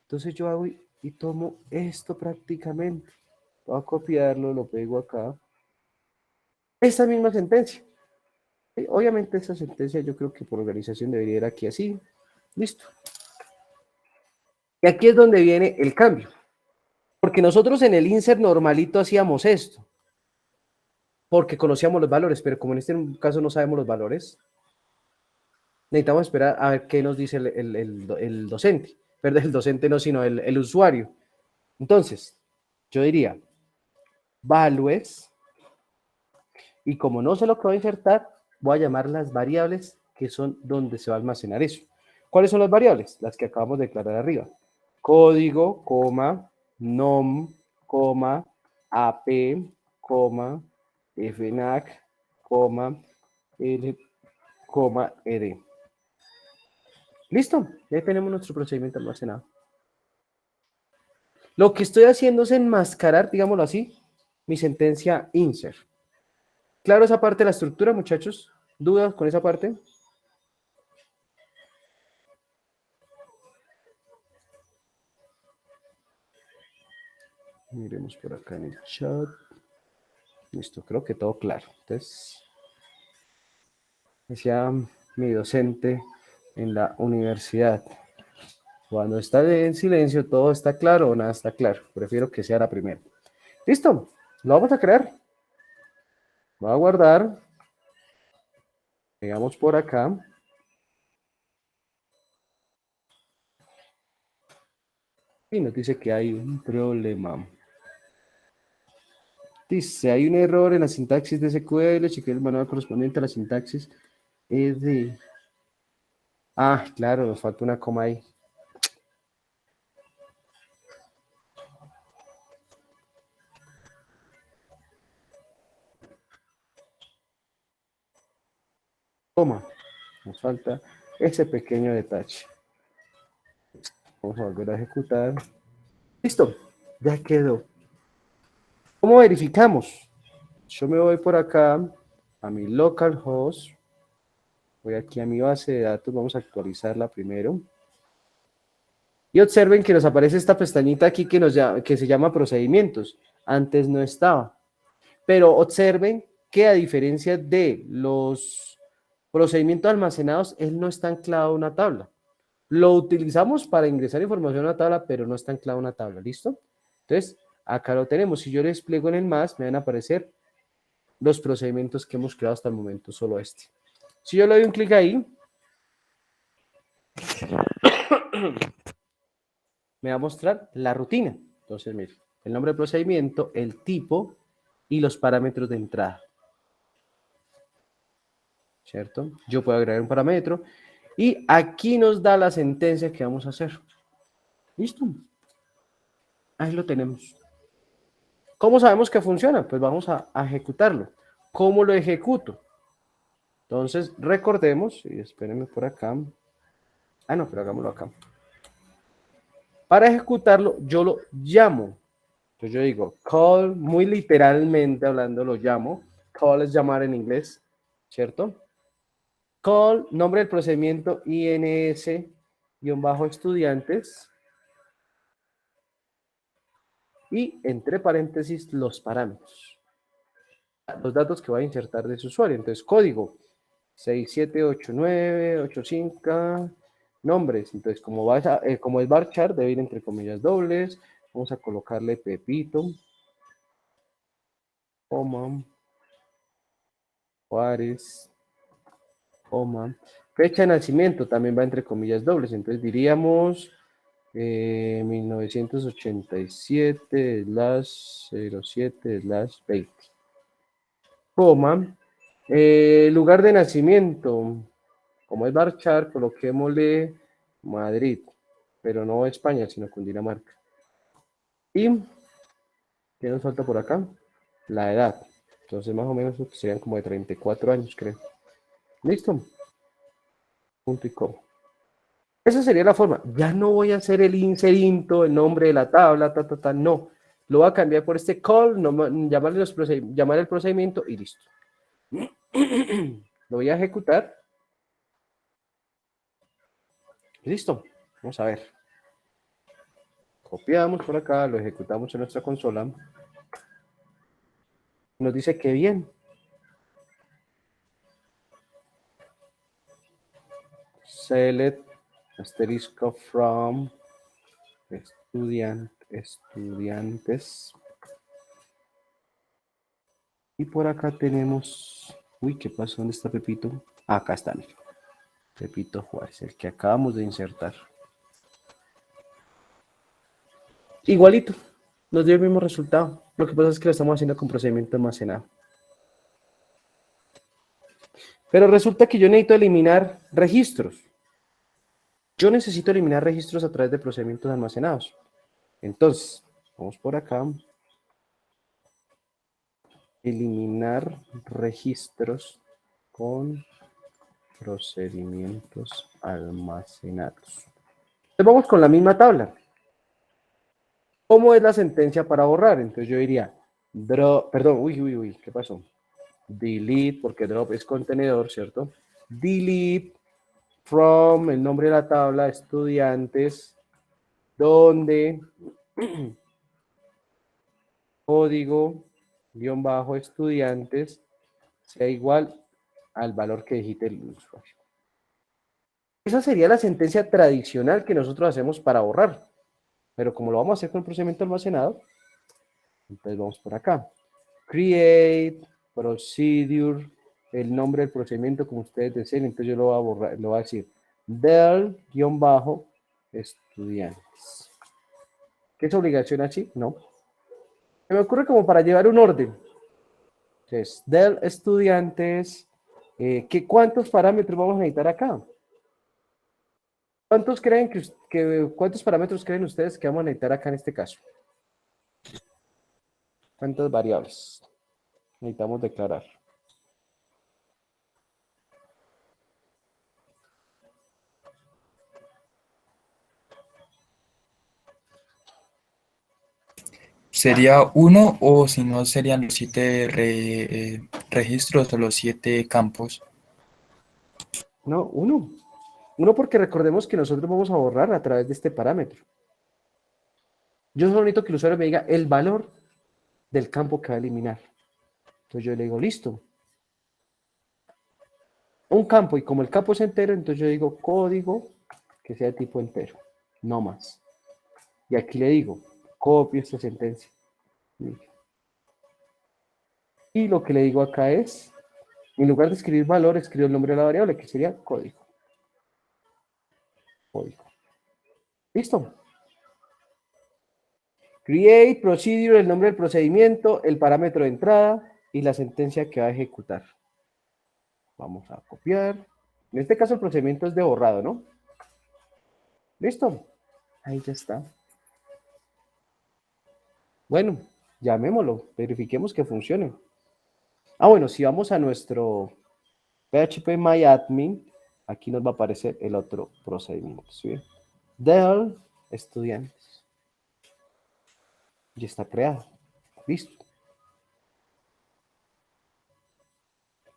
Entonces yo hago y tomo esto prácticamente. Voy a copiarlo, lo pego acá. Esta misma sentencia. ¿Sí? Obviamente esta sentencia yo creo que por organización debería ir aquí así. Listo. Y aquí es donde viene el cambio. Porque nosotros en el insert normalito hacíamos esto. Porque conocíamos los valores, pero como en este caso no sabemos los valores, necesitamos esperar a ver qué nos dice el docente. Perdón, el docente no, sino el usuario. Entonces, yo diría, values, y como no sé lo que voy a insertar, voy a llamar las variables que son donde se va a almacenar eso. ¿Cuáles son las variables? Las que acabamos de declarar arriba. Código, coma, nom, coma, ap, coma, fnac, coma, l, coma, ed. ¿Listo? Ya tenemos nuestro procedimiento almacenado. Lo que estoy haciendo es enmascarar, digámoslo así, mi sentencia insert. ¿Claro esa parte de la estructura, muchachos? ¿Dudas con esa parte? Miremos por acá en el chat. Listo, creo que todo claro. Entonces, decía mi docente en la universidad. Cuando está en silencio, todo está claro o nada está claro. Prefiero que sea la primera. Listo, lo vamos a crear. Voy a guardar. Llegamos por acá. Y nos dice que hay un problema. Dice, hay un error en la sintaxis de SQL. Chequeé el manual correspondiente a la sintaxis. Es de... Ah, claro, nos falta una coma ahí. Coma. Nos falta ese pequeño detalle. Vamos a volver a ejecutar. Listo, ya quedó. ¿Cómo verificamos? Yo me voy por acá a mi localhost. Voy aquí a mi base de datos. Vamos a actualizarla primero. Y observen que nos aparece esta pestañita aquí que se llama procedimientos. Antes no estaba. Pero observen que a diferencia de los procedimientos almacenados, él no está anclado a una tabla. Lo utilizamos para ingresar información a una tabla, pero no está anclado a una tabla. ¿Listo? Entonces, acá lo tenemos. Si yo le despliego en el más, me van a aparecer los procedimientos que hemos creado hasta el momento, solo este. Si yo le doy un clic ahí, me va a mostrar la rutina. Entonces, mire, el nombre del procedimiento, el tipo y los parámetros de entrada. ¿Cierto? Yo puedo agregar un parámetro y aquí nos da la sentencia que vamos a hacer. ¿Listo? Ahí lo tenemos. ¿Cómo sabemos que funciona? Pues vamos a ejecutarlo. ¿Cómo lo ejecuto? Entonces, recordemos, y espérenme por acá. Ah, no, pero hagámoslo acá. Para ejecutarlo, yo lo llamo. Entonces yo digo, call, muy literalmente hablando, lo llamo. Call es llamar en inglés, ¿cierto? Call, nombre del procedimiento, INS-estudiantes. Y entre paréntesis, los parámetros. Los datos que voy a insertar de su usuario. Entonces, código 678985. Nombres. Entonces, como es varchar, debe ir entre comillas dobles. Vamos a colocarle Pepito, coma, Juárez, coma. Fecha de nacimiento también va entre comillas dobles. Entonces diríamos 1987/07/20. Coma. Lugar de nacimiento. Como es varchar, coloquémosle Madrid. Pero no España, sino Cundinamarca. Y, ¿qué nos falta por acá? La edad. Entonces Entonces, más o menos serían como de 34 años, creo. ¿Listo? Punto y coma. Esa sería la forma. Ya no voy a hacer el inserinto, el nombre de la tabla, no. Lo voy a cambiar por este call, llamar el procedimiento y listo. Lo voy a ejecutar. Listo. Vamos a ver. Copiamos por acá, lo ejecutamos en nuestra consola. Nos dice que bien. Select asterisco from estudiantes. Y por acá tenemos... Uy, ¿qué pasó? ¿Dónde está Pepito? Ah, acá está, mira. Pepito Juárez, el que acabamos de insertar. Igualito, nos dio el mismo resultado. Lo que pasa es que lo estamos haciendo con procedimiento almacenado. Pero resulta que yo necesito eliminar registros. Yo necesito eliminar registros a través de procedimientos almacenados. Entonces, vamos por acá. Eliminar registros con procedimientos almacenados. Entonces vamos con la misma tabla. ¿Cómo es la sentencia para borrar? Entonces yo diría, drop, perdón, uy, ¿qué pasó? Delete, porque drop es contenedor, ¿cierto? Delete from, el nombre de la tabla, estudiantes, donde código, guión bajo, estudiantes, sea igual al valor que digite el usuario. Esa sería la sentencia tradicional que nosotros hacemos para borrar. Pero como lo vamos a hacer con el procedimiento almacenado, entonces vamos por acá. Create, procedure, el nombre del procedimiento como ustedes deseen. Entonces yo lo voy a borrar, lo voy a decir del-estudiantes. ¿Qué es obligación así? No. Se me ocurre como para llevar un orden. Entonces, del estudiantes, ¿cuántos parámetros vamos a necesitar acá? ¿Cuántos parámetros creen ustedes que vamos a necesitar acá en este caso? ¿Cuántas variables necesitamos declarar? ¿Sería uno o si no serían los 7 registros o los 7 campos? No, uno. Uno porque recordemos que nosotros vamos a borrar a través de este parámetro. Yo solo necesito que el usuario me diga el valor del campo que va a eliminar. Entonces yo le digo, listo. Un campo, y como el campo es entero, entonces yo digo código que sea de tipo entero, no más. Y aquí le digo, copio esta sentencia. Y lo que le digo acá es, en lugar de escribir valor, escribo el nombre de la variable, que sería código. Código. ¿Listo? Create, procedure, el nombre del procedimiento, el parámetro de entrada y la sentencia que va a ejecutar. Vamos a copiar. En este caso el procedimiento es de borrado, ¿no? ¿Listo? Ahí ya está. Bueno, llamémoslo, verifiquemos que funcione. Ah, bueno, si vamos a nuestro phpMyAdmin, aquí nos va a aparecer el otro procedimiento, ¿sí? Del estudiantes. Ya está creado. Listo.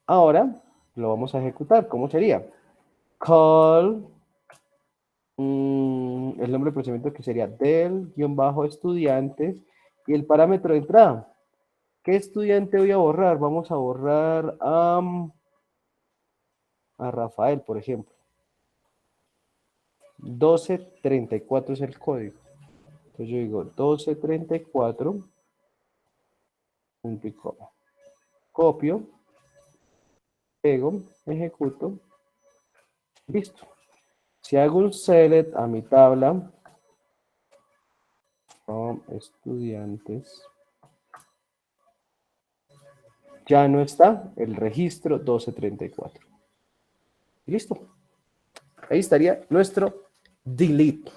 Ahora lo vamos a ejecutar. ¿Cómo sería? Call, el nombre del procedimiento que sería del-estudiantes y el parámetro de entrada. ¿Qué estudiante voy a borrar? Vamos a borrar a Rafael, por ejemplo. 1234 es el código. Entonces yo digo 1234, punto y coma. Copio, pego, ejecuto, listo. Si hago un select a mi tabla, from estudiantes, ya no está el registro 1234. Listo. Ahí estaría nuestro delete.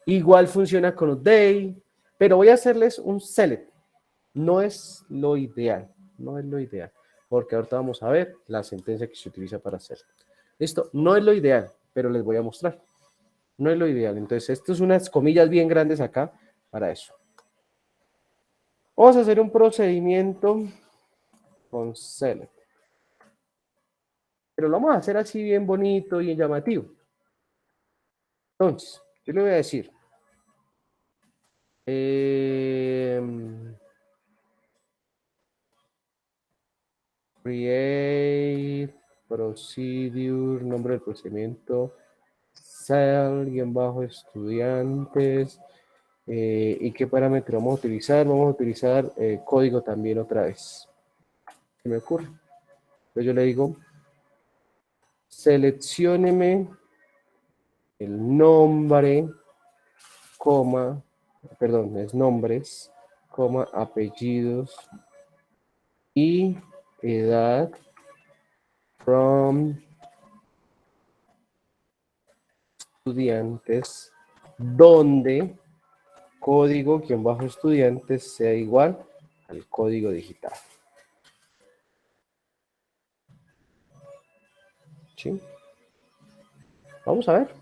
Igual funciona con update, pero voy a hacerles un select. No es lo ideal, no es lo ideal, porque ahorita vamos a ver la sentencia que se utiliza para hacerlo. Esto no es lo ideal, pero les voy a mostrar. No es lo ideal. Entonces, esto es unas comillas bien grandes acá para eso. Vamos a hacer un procedimiento con select. Pero lo vamos a hacer así bien bonito y llamativo. Entonces, yo le voy a decir. Create procedure, nombre del procedimiento, cell-estudiantes, ¿y qué parámetro vamos a utilizar? Vamos a utilizar código también otra vez. ¿Qué me ocurre? Entonces yo le digo, seleccióneme el nombre, coma, perdón, es nombres, coma, apellidos y edad from estudiantes, donde código-estudiantes sea igual al código digital. ¿Sí? Vamos a ver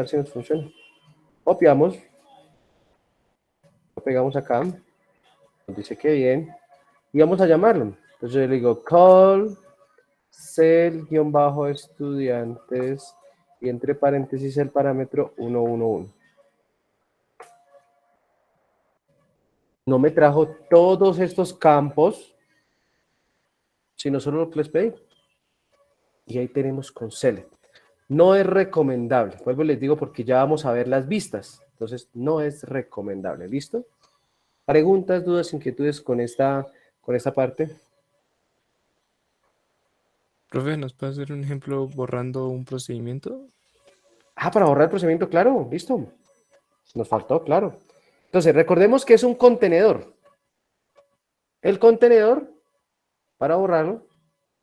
si nos funciona. Copiamos, lo pegamos acá, nos dice que bien, y vamos a llamarlo. Entonces yo le digo call cell-estudiantes y entre paréntesis el parámetro 111. No me trajo todos estos campos, sino solo lo que les pedí. Y ahí tenemos con select. No es recomendable, vuelvo y les digo porque ya vamos a ver las vistas. Entonces, no es recomendable. ¿Listo? ¿Preguntas, dudas, inquietudes con esta parte? Profe, ¿nos puede hacer un ejemplo borrando un procedimiento? Para borrar el procedimiento, claro, listo. Nos faltó, claro. Entonces, recordemos que es un contenedor. El contenedor, para borrarlo,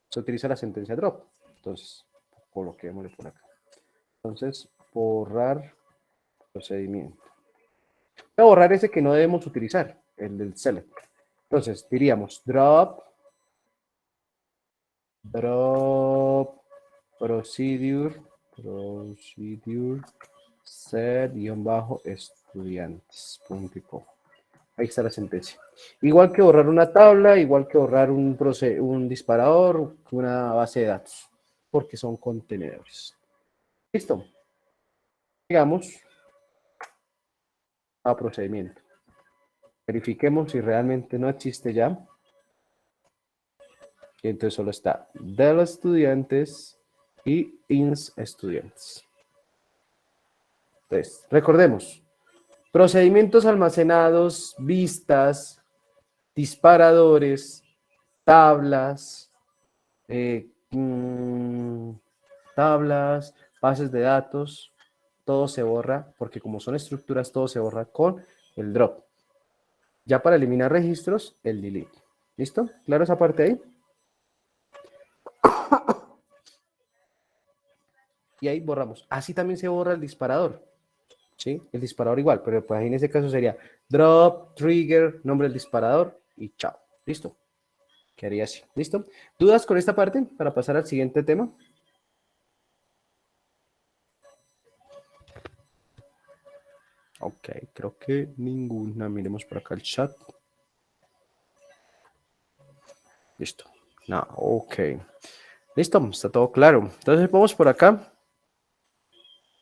se utiliza la sentencia drop. Entonces, coloquémosle por acá. Entonces, borrar procedimiento. Voy a borrar ese que no debemos utilizar, el del select. Entonces, diríamos drop procedure set-estudiantes.com. Ahí está la sentencia. Igual que borrar una tabla, igual que borrar un disparador, una base de datos, porque son contenedores. ¿Listo? Llegamos a procedimiento. Verifiquemos si realmente no existe ya. Y entonces solo está del estudiantes y ins estudiantes. Entonces, recordemos. Procedimientos almacenados, vistas, disparadores, tablas, bases de datos, todo se borra, porque como son estructuras, todo se borra con el drop. Ya para eliminar registros, el delete. ¿Listo? ¿Claro esa parte ahí? Y ahí borramos. Así también se borra el disparador. ¿Sí? El disparador igual, pero pues ahí en ese caso sería drop, trigger, nombre del disparador y chao. ¿Listo? Quedaría así. ¿Listo? ¿Dudas con esta parte para pasar al siguiente tema? Ok, creo que ninguna. Miremos por acá el chat. Listo. No, ok. Listo, está todo claro. Entonces vamos por acá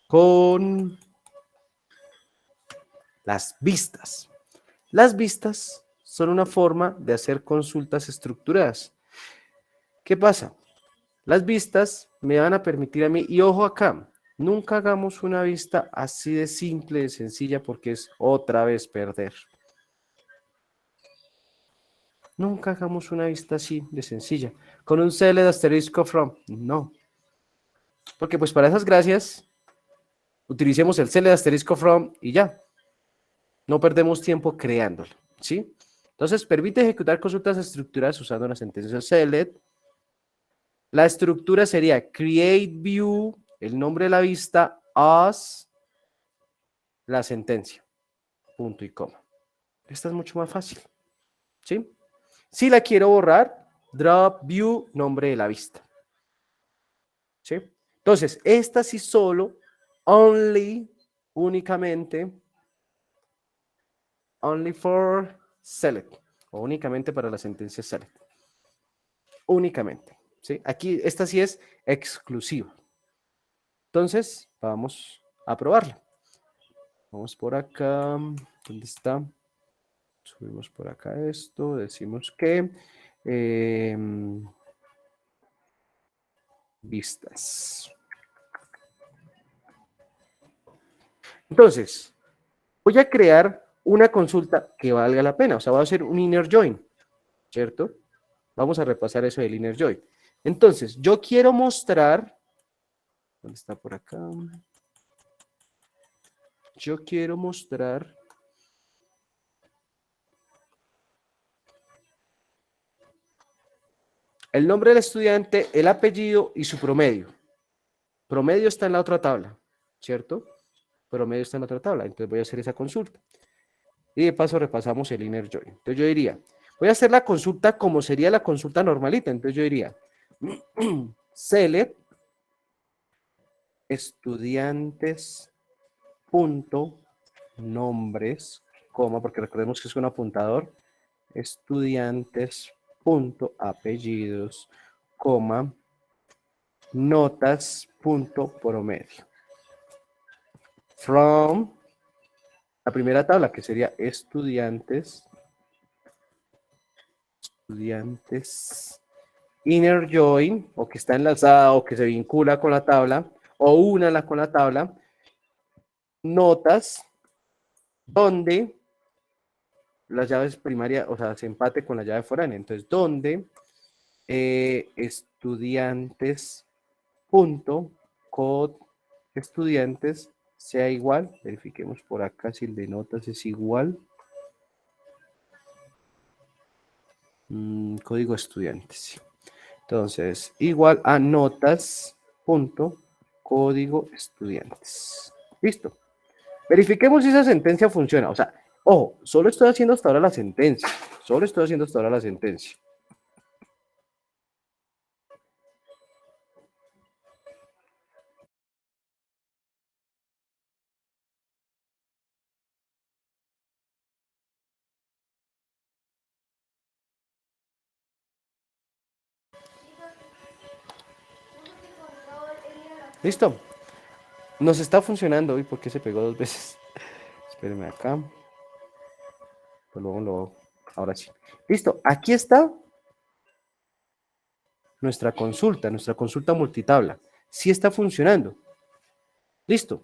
con las vistas. Las vistas son una forma de hacer consultas estructuradas. ¿Qué pasa? Las vistas me van a permitir a mí, y ojo acá, nunca hagamos una vista así de simple, de sencilla, porque es otra vez perder. Nunca hagamos una vista así de sencilla. Con un CL de asterisco from, no. Porque pues para esas gracias, utilicemos el CL de asterisco from y ya. No perdemos tiempo creándolo, ¿sí? Entonces, permite ejecutar consultas estructuradas usando una sentencia select. La estructura sería create view, el nombre de la vista, as, la sentencia, punto y coma. Esta es mucho más fácil, ¿sí? Si la quiero borrar, drop view, nombre de la vista, ¿sí? Entonces, esta sí solo, únicamente, only for select, o únicamente para la sentencia select. Únicamente, ¿sí? Aquí, esta sí es exclusiva. Entonces, vamos a probarla. Vamos por acá. ¿Dónde está? Subimos por acá esto. Decimos que vistas. Entonces, voy a crear una consulta que valga la pena. O sea, voy a hacer un inner join, ¿cierto? Vamos a repasar eso del inner join. Entonces, yo quiero mostrar. ¿Dónde está por acá? Yo quiero mostrar el nombre del estudiante, el apellido y su promedio. Promedio está en la otra tabla, ¿cierto? Promedio está en la otra tabla. Entonces voy a hacer esa consulta. Y de paso repasamos el inner join. Entonces yo diría, voy a hacer la consulta como sería la consulta normalita. Entonces yo diría, select estudiantes punto nombres, coma, porque recordemos que es un apuntador, estudiantes punto apellidos, coma, notas punto promedio. From la primera tabla, que sería estudiantes, inner join, o que está enlazada o que se vincula con la tabla, o únala con la tabla, notas, donde las llaves primarias, o sea, se empate con la llave foránea. Entonces, donde estudiantes punto code estudiantes sea igual, verifiquemos por acá si el de notas es igual. Código estudiantes. Entonces, igual a notas punto código estudiantes. Listo. Verifiquemos si esa sentencia funciona. O sea, ojo, solo estoy haciendo hasta ahora la sentencia. Solo estoy haciendo hasta ahora la sentencia. Listo. Nos está funcionando. Uy, ¿por qué se pegó dos veces? Espérenme acá. Pues luego. Ahora sí. Listo. Aquí está nuestra consulta multitabla. Sí está funcionando. Listo.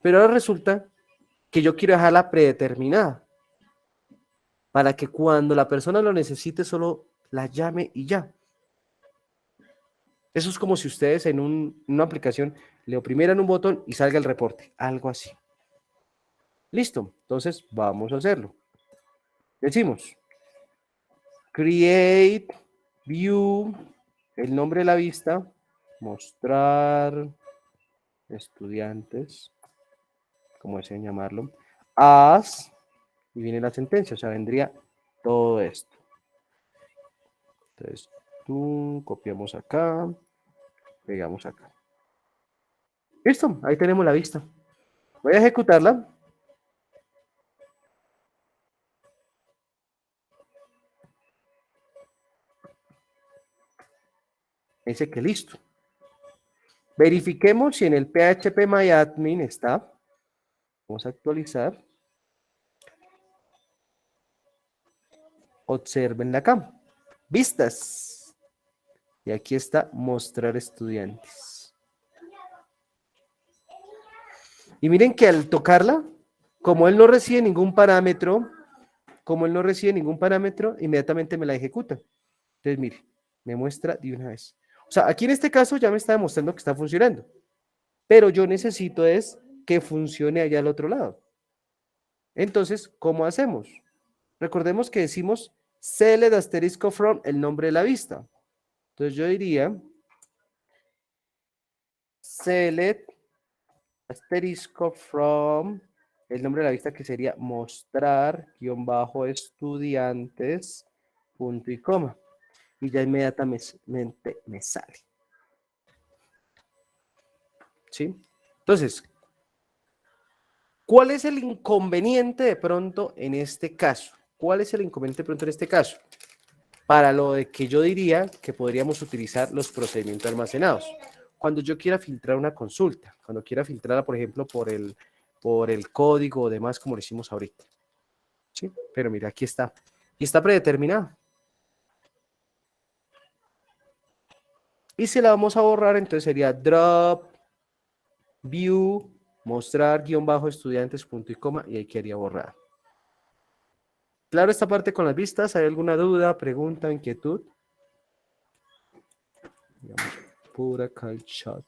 Pero ahora resulta que yo quiero dejarla predeterminada para que cuando la persona lo necesite solo la llame y ya. Eso es como si ustedes en una aplicación le oprimieran un botón y salga el reporte, algo así. Listo, entonces vamos a hacerlo. Decimos, create view, el nombre de la vista, mostrar estudiantes, como deseen llamarlo, as, y viene la sentencia, o sea, vendría todo esto. Entonces, copiamos acá, pegamos acá. Listo, ahí tenemos la vista. Voy a ejecutarla. Dice que listo. Verifiquemos si en el phpMyAdmin está. Vamos a actualizar. Observen acá. Vistas. Y aquí está mostrar estudiantes. Y miren que al tocarla, como él no recibe ningún parámetro, inmediatamente me la ejecuta. Entonces, mire, me muestra de una vez. O sea, aquí en este caso ya me está demostrando que está funcionando. Pero yo necesito es que funcione allá al otro lado. Entonces, ¿cómo hacemos? Recordemos que decimos select asterisco from el nombre de la vista. Entonces yo diría select asterisco from el nombre de la vista que sería mostrar guión bajo estudiantes punto y coma. Y ya inmediatamente me sale. ¿Sí? Entonces, ¿cuál es el inconveniente de pronto en este caso? ¿Cuál es el inconveniente de pronto en este caso? Para lo de que yo diría que podríamos utilizar los procedimientos almacenados. Cuando yo quiera filtrar una consulta, cuando quiera filtrarla, por ejemplo, por el código o demás, como lo hicimos ahorita. ¿Sí? Pero mira, aquí está. Y está predeterminado. Y si la vamos a borrar, entonces sería drop, view, mostrar, guión bajo, estudiantes, punto y coma, y ahí quedaría borrada. Claro, esta parte con las vistas, ¿hay alguna duda, pregunta, inquietud? Digamos, por acá el chat.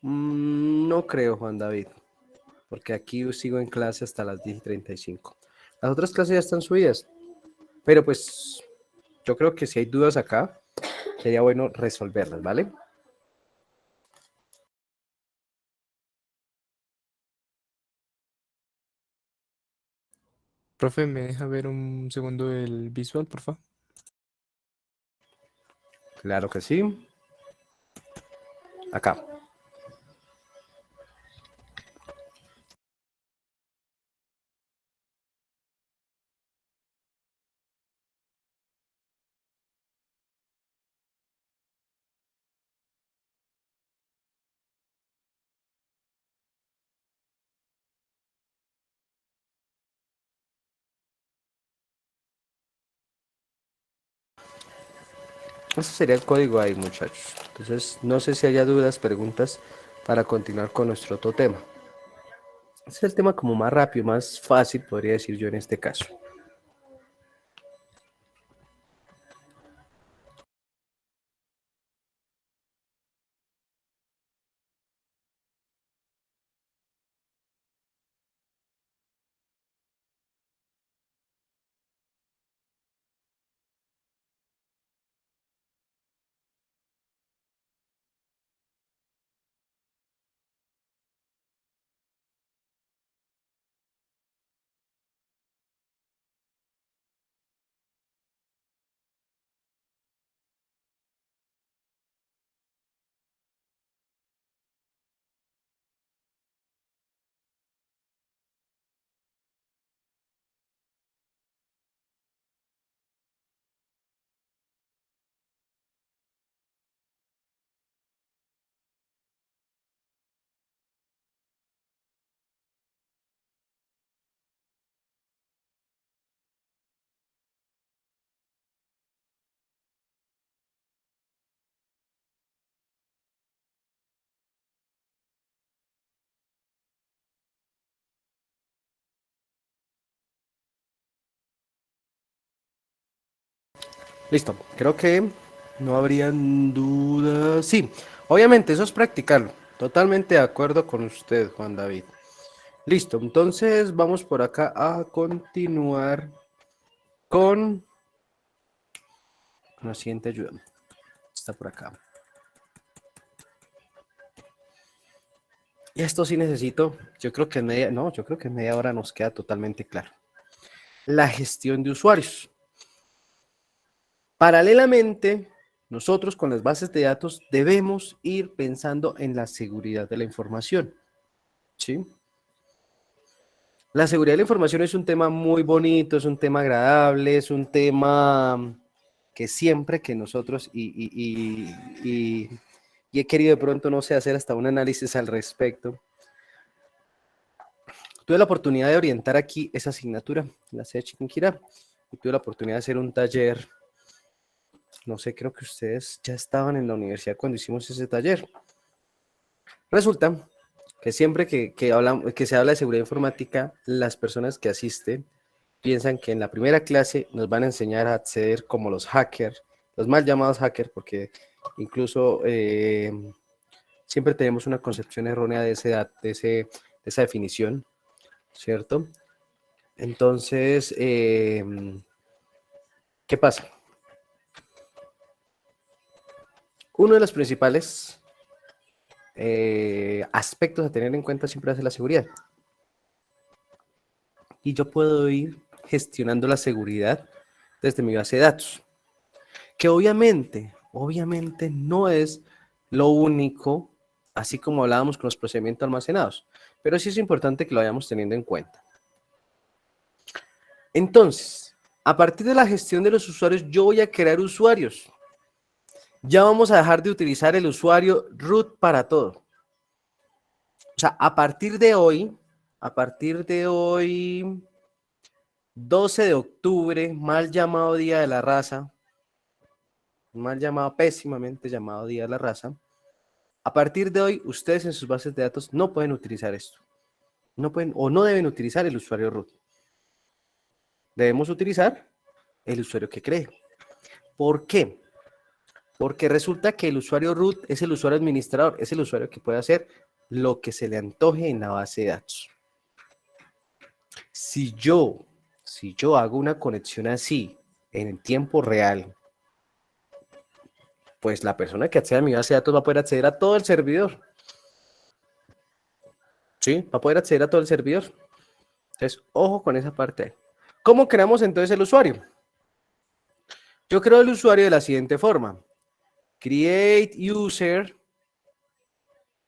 No creo, Juan David, porque aquí sigo en clase hasta las 10:35. Las otras clases ya están subidas, pero pues yo creo que si hay dudas acá, sería bueno resolverlas, ¿vale? Profe, ¿me deja ver un segundo el visual, por favor? Claro que sí. Acá. Ese sería el código ahí, muchachos. Entonces, no sé si haya dudas, preguntas para continuar con nuestro otro tema. Ese es el tema como más rápido, más fácil, podría decir yo en este caso. Listo, creo que no habrían dudas. Sí, obviamente eso es practicarlo. Totalmente de acuerdo con usted, Juan David. Listo, entonces vamos por acá a continuar con la siguiente ayuda. Está por acá. Y esto sí necesito, yo creo que en media hora nos queda totalmente claro. La gestión de usuarios. Paralelamente, nosotros con las bases de datos debemos ir pensando en la seguridad de la información. ¿Sí? La seguridad de la información es un tema muy bonito, es un tema agradable, es un tema que siempre que nosotros, y he querido de pronto, no sé, hacer hasta un análisis al respecto. Tuve la oportunidad de orientar aquí esa asignatura en la sede de Chiquinquirá, y tuve la oportunidad de hacer un taller. No sé, creo que ustedes ya estaban en la universidad cuando hicimos ese taller. Resulta que siempre que se habla de seguridad informática, las personas que asisten piensan que en la primera clase nos van a enseñar a acceder como los hackers, los mal llamados hackers, porque incluso siempre tenemos una concepción errónea de esa definición, ¿cierto? Entonces, ¿Qué pasa? Uno de los principales aspectos a tener en cuenta siempre es la seguridad. Y yo puedo ir gestionando la seguridad desde mi base de datos. Que obviamente no es lo único, así como hablábamos con los procedimientos almacenados, pero sí es importante que lo vayamos teniendo en cuenta. Entonces, a partir de la gestión de los usuarios, yo voy a crear usuarios. Ya vamos a dejar de utilizar el usuario root para todo. O sea, a partir de hoy, 12 de octubre, mal llamado Día de la Raza, mal llamado, pésimamente llamado Día de la Raza, a partir de hoy, ustedes en sus bases de datos no pueden utilizar esto. No pueden o no deben utilizar el usuario root. Debemos utilizar el usuario que cree. ¿Por qué? Porque resulta que el usuario root es el usuario administrador, es el usuario que puede hacer lo que se le antoje en la base de datos. Si yo hago una conexión así en el tiempo real, pues la persona que acceda a mi base de datos va a poder acceder a todo el servidor. ¿Sí? Va a poder acceder a todo el servidor. Entonces, ojo con esa parte. ¿Cómo creamos entonces el usuario? Yo creo el usuario de la siguiente forma. Create user.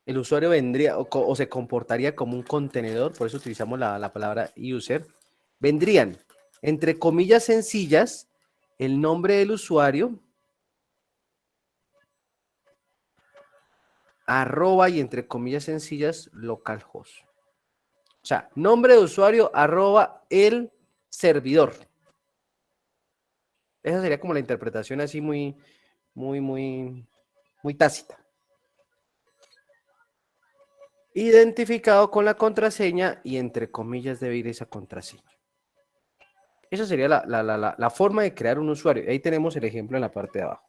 El usuario vendría o se comportaría como un contenedor, por eso utilizamos la palabra user. Vendrían, entre comillas sencillas, el nombre del usuario, arroba y entre comillas sencillas, localhost. O sea, nombre de usuario, arroba el servidor. Esa sería como la interpretación así muy tácita. Identificado con la contraseña y entre comillas debe ir esa contraseña. Esa sería la forma de crear un usuario. Ahí tenemos el ejemplo en la parte de abajo.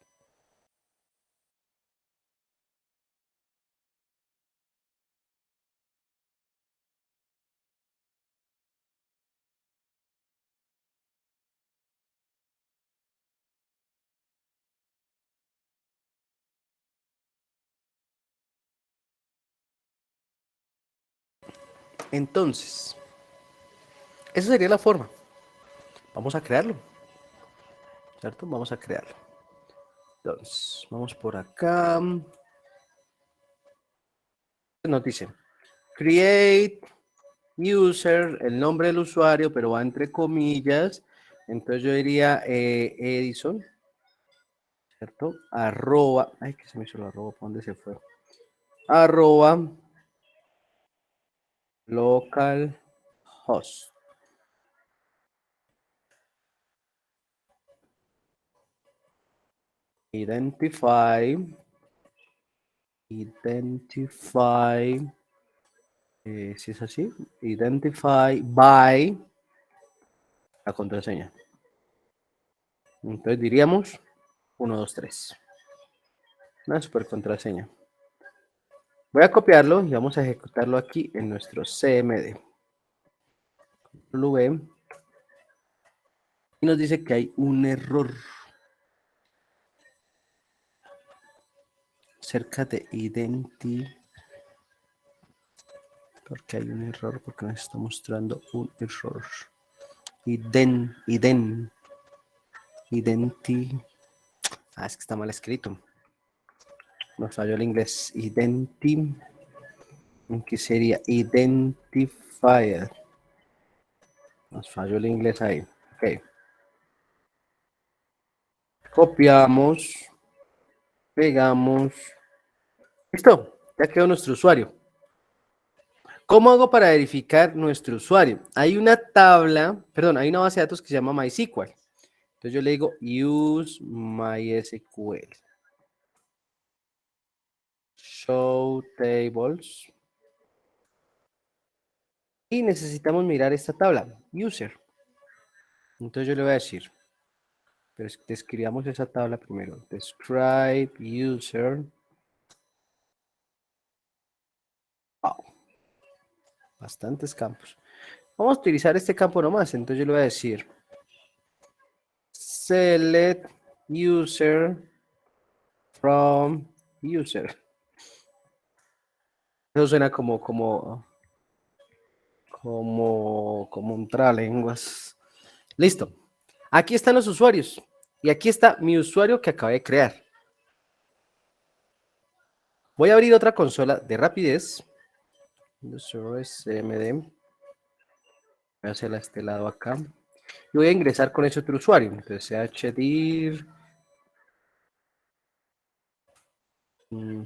Entonces, esa sería la forma. Vamos a crearlo. ¿Cierto? Vamos a crearlo. Entonces, vamos por acá. Nos dice, create user, el nombre del usuario, pero va entre comillas. Entonces yo diría Edison, ¿cierto? Arroba, ay, que se me hizo el arroba, ¿para dónde se fue? Arroba localhost. Identify, si es así, identify by la contraseña. Entonces diríamos 1, 2, 3. Una super contraseña. Voy a copiarlo y vamos a ejecutarlo aquí en nuestro CMD. Lo ve y nos dice que hay un error cerca de identi. Porque hay un error, porque nos está mostrando un error. Identi. Es que está mal escrito. Nos falló el inglés. Identi. ¿Qué sería? Identifier. Nos falló el inglés ahí. Ok. Copiamos. Pegamos. Listo. Ya quedó nuestro usuario. ¿Cómo hago para verificar nuestro usuario? Hay una tabla, perdón, hay una base de datos que se llama MySQL. Entonces yo le digo use MySQL. Show tables. Y necesitamos mirar esta tabla, user. Entonces yo le voy a decir, pero describamos esa tabla primero. Describe user. Wow. Bastantes campos. Vamos a utilizar este campo nomás. Entonces yo le voy a decir select user from user. Eso suena como un trabalenguas. Listo. Aquí están los usuarios. Y aquí está mi usuario que acabé de crear. Voy a abrir otra consola de rapidez. User SMD. Voy a hacerla a este lado acá. Y voy a ingresar con ese otro usuario. Entonces, chdir.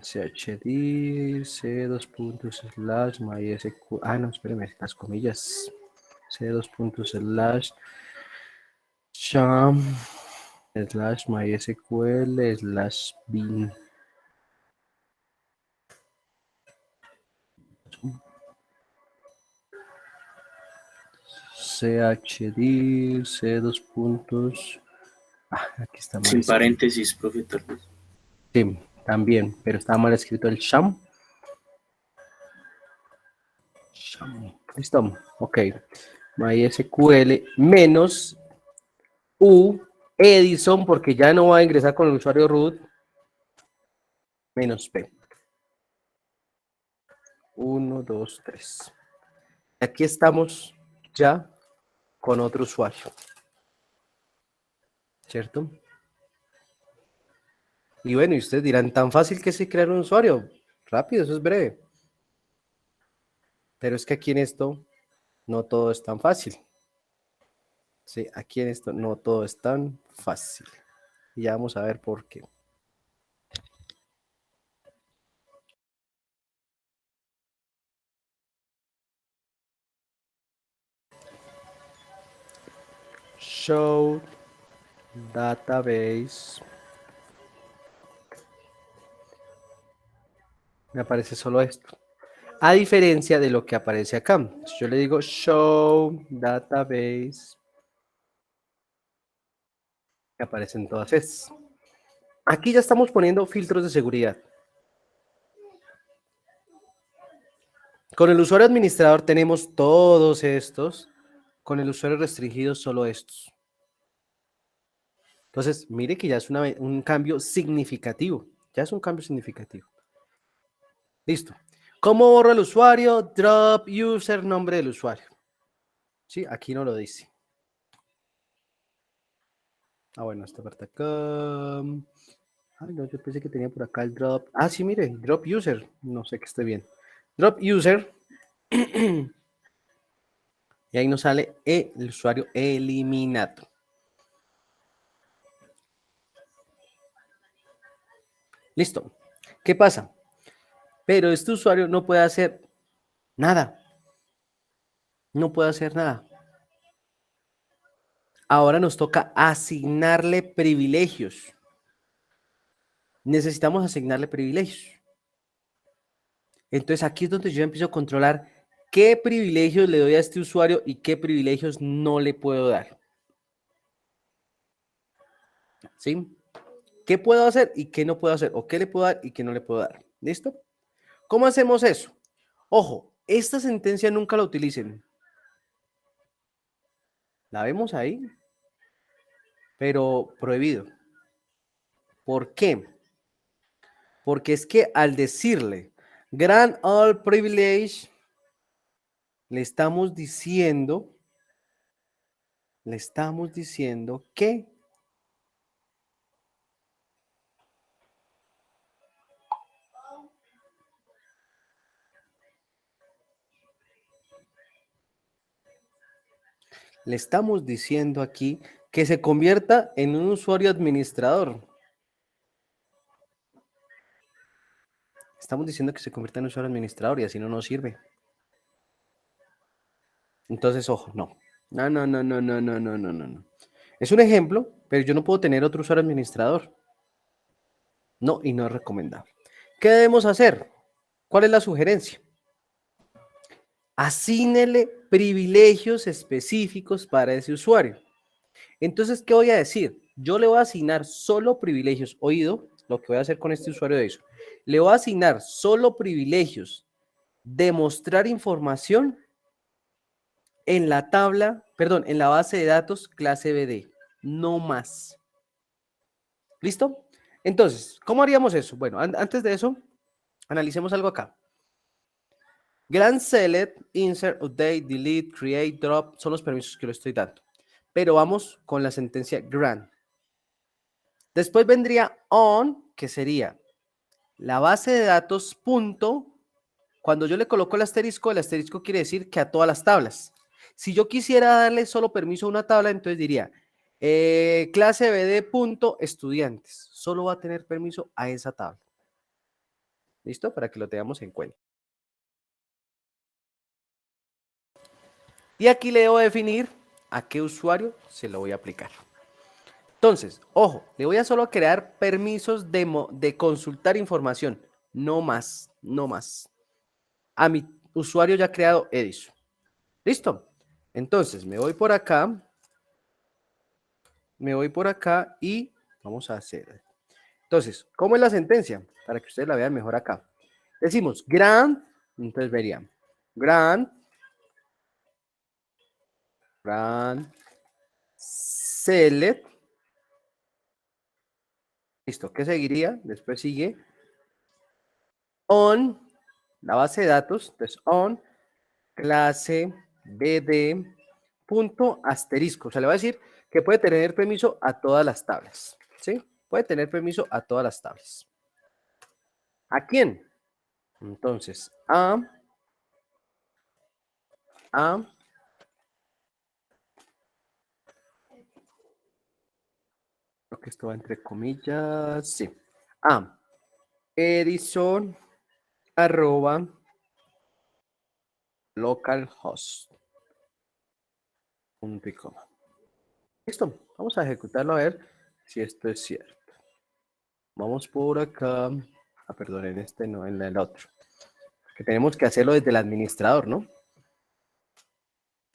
chdir c2./mysql. Ah, no, espérenme, las comillas. c2./sham/mysql/bin. chdir c2. Aquí está mal Sin escrito. paréntesis, profe, tal vez. Sí, también, pero está mal escrito el sham. Listo, ok. MySQL menos U Edison, porque ya no va a ingresar con el usuario root, menos P. 1, 2, 3. Aquí estamos ya con otro usuario. ¿Cierto? Y bueno, y ustedes dirán, tan fácil que es crear un usuario. Rápido, eso es breve. Pero es que aquí en esto no todo es tan fácil. Sí, aquí en esto no todo es tan fácil. Y ya vamos a ver por qué. Show database. Me aparece solo esto. A diferencia de lo que aparece acá. Si yo le digo show database, me aparecen todas estas. Aquí ya estamos poniendo filtros de seguridad. Con el usuario administrador tenemos todos estos. Con el usuario restringido solo estos. Entonces, mire que ya es un cambio significativo. Ya es un cambio significativo. Listo. ¿Cómo borro el usuario? Drop user, nombre del usuario. Sí, aquí no lo dice. Ah, bueno, esta parte acá. Ay, no, yo pensé que tenía por acá el drop. Ah, sí, mire, drop user. No sé que esté bien. Drop user. Y ahí nos sale el usuario eliminado. Listo. ¿Qué pasa? Pero este usuario no puede hacer nada. No puede hacer nada. Ahora nos toca asignarle privilegios. Necesitamos asignarle privilegios. Entonces aquí es donde yo empiezo a controlar qué privilegios le doy a este usuario y qué privilegios no le puedo dar. ¿Sí? ¿Qué puedo hacer y qué no puedo hacer? ¿O qué le puedo dar y qué no le puedo dar? ¿Listo? ¿Cómo hacemos eso? Ojo, esta sentencia nunca la utilicen. La vemos ahí, pero prohibido. ¿Por qué? Porque es que al decirle grant all privilege, le estamos diciendo que le estamos diciendo aquí que se convierta en un usuario administrador. Estamos diciendo que se convierta en un usuario administrador y así no nos sirve. Entonces, ojo, no. No. Es un ejemplo, pero yo no puedo tener otro usuario administrador. No, y no es recomendable. ¿Qué debemos hacer? ¿Cuál es la sugerencia? Asígnele privilegios específicos para ese usuario. Entonces, ¿qué voy a decir? Yo le voy a asignar solo privilegios. Oído, lo que voy a hacer con este usuario de eso. Le voy a asignar solo privilegios de mostrar información en la tabla, perdón, en la base de datos clase BD. no más. ¿Listo? Entonces, ¿cómo haríamos eso? Bueno, antes de eso, analicemos algo acá. Grant, select, insert, update, delete, create, drop, son los permisos que le estoy dando. Pero vamos con la sentencia grant. Después vendría on, que sería la base de datos punto. Cuando yo le coloco el asterisco quiere decir que a todas las tablas. Si yo quisiera darle solo permiso a una tabla, entonces diría clase BD punto estudiantes. Solo va a tener permiso a esa tabla. ¿Listo? Para que lo tengamos en cuenta. Y aquí le debo definir a qué usuario se lo voy a aplicar. Entonces, ojo, le voy a solo crear permisos de consultar información. No más, no más. A mi usuario ya creado Edison. ¿Listo? Entonces, me voy por acá. Y vamos a hacer. Entonces, ¿cómo es la sentencia? Para que ustedes la vean mejor acá. Decimos grant, entonces verían grant select. Listo, ¿qué seguiría? Después sigue on, la base de datos, entonces on clase BD punto asterisco. O sea, le va a decir que puede tener permiso a todas las tablas. ¿Sí? Puede tener permiso a todas las tablas. ¿A quién? Entonces, creo que esto va entre comillas, sí. Edison arroba localhost. Punto y coma. Listo, vamos a ejecutarlo a ver si esto es cierto. Vamos por acá. Perdón, en este no, en el otro. Que tenemos que hacerlo desde el administrador, ¿no?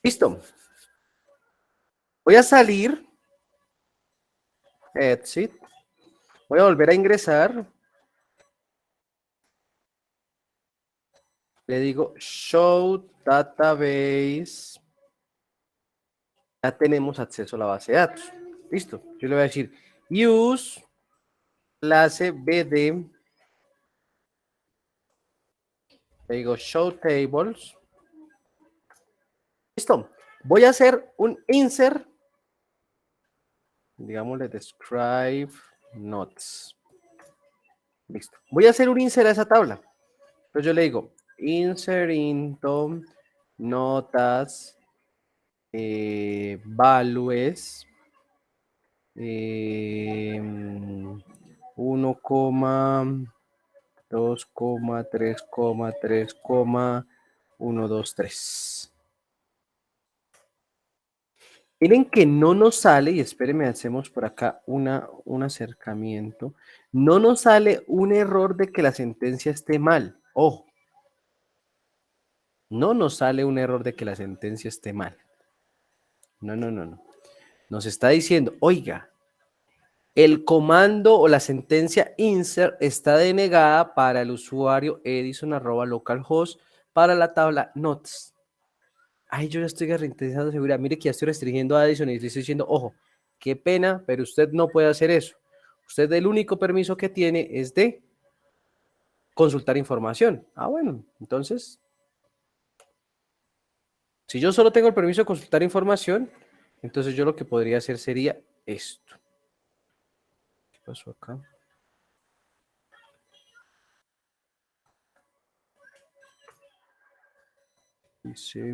Listo. Voy a salir. Exit. Voy a volver a ingresar. Le digo show database. Ya tenemos acceso a la base de datos. Listo. Yo le voy a decir use clase BD. Le digo show tables. Listo. Voy a hacer un insert. Digámosle describe notes. Listo. Voy a hacer un insert a esa tabla. Entonces yo le digo insert into notas values 1,2,3,3,123. Miren que no nos sale, y espérenme, hacemos por acá un acercamiento. No nos sale un error de que la sentencia esté mal. Ojo. No nos sale un error de que la sentencia esté mal. No. Nos está diciendo, oiga, el comando o la sentencia insert está denegada para el usuario edison@localhost para la tabla notes. Ay, yo ya estoy garantizando seguridad. Mire que ya estoy restringiendo a Edison y le estoy diciendo, ojo, qué pena, pero usted no puede hacer eso. Usted el único permiso que tiene es de consultar información. Bueno, entonces, si yo solo tengo el permiso de consultar información, entonces yo lo que podría hacer sería esto. ¿Qué pasó acá? Dice...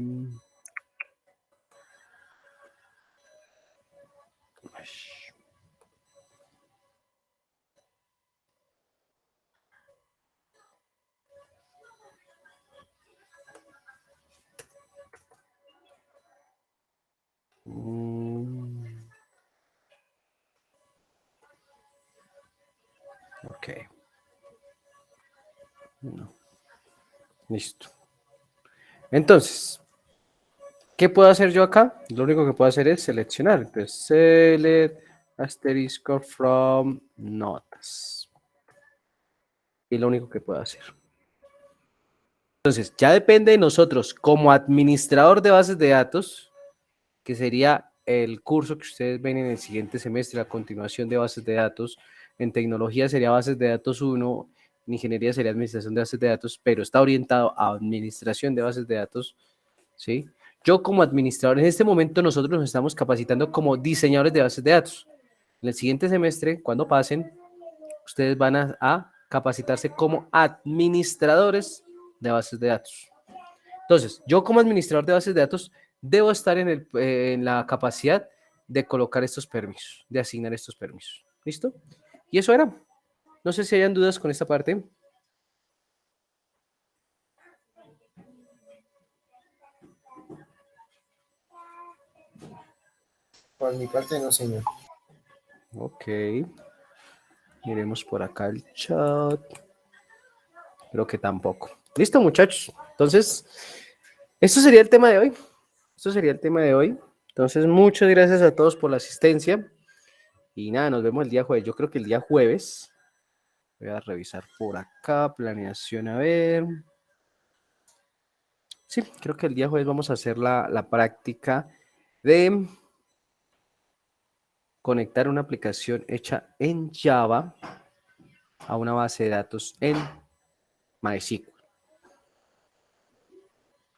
Ok. No. Listo. Entonces, ¿qué puedo hacer yo acá? Lo único que puedo hacer es seleccionar. Entonces, select asterisco from notas. Y lo único que puedo hacer. Entonces, ya depende de nosotros como administrador de bases de datos, que sería el curso que ustedes ven en el siguiente semestre, la continuación de bases de datos. En tecnología sería bases de datos 1, en ingeniería sería administración de bases de datos, pero está orientado a administración de bases de datos, ¿sí? Yo como administrador, en este momento nosotros nos estamos capacitando como diseñadores de bases de datos. En el siguiente semestre, cuando pasen, ustedes van a capacitarse como administradores de bases de datos. Entonces, yo como administrador de bases de datos debo estar en la capacidad de colocar estos permisos, de asignar estos permisos. ¿Listo? Y eso era. No sé si hayan dudas con esta parte. Por mi parte no, señor. Ok. Miremos por acá el chat. Creo que tampoco. Listo, muchachos. Entonces, esto sería el tema de hoy. Esto sería el tema de hoy. Entonces, muchas gracias a todos por la asistencia. Y nada, nos vemos el día jueves. Yo creo que el día jueves. Voy a revisar por acá. Planeación, a ver. Sí, creo que el día jueves vamos a hacer la práctica de conectar una aplicación hecha en Java a una base de datos en MySQL.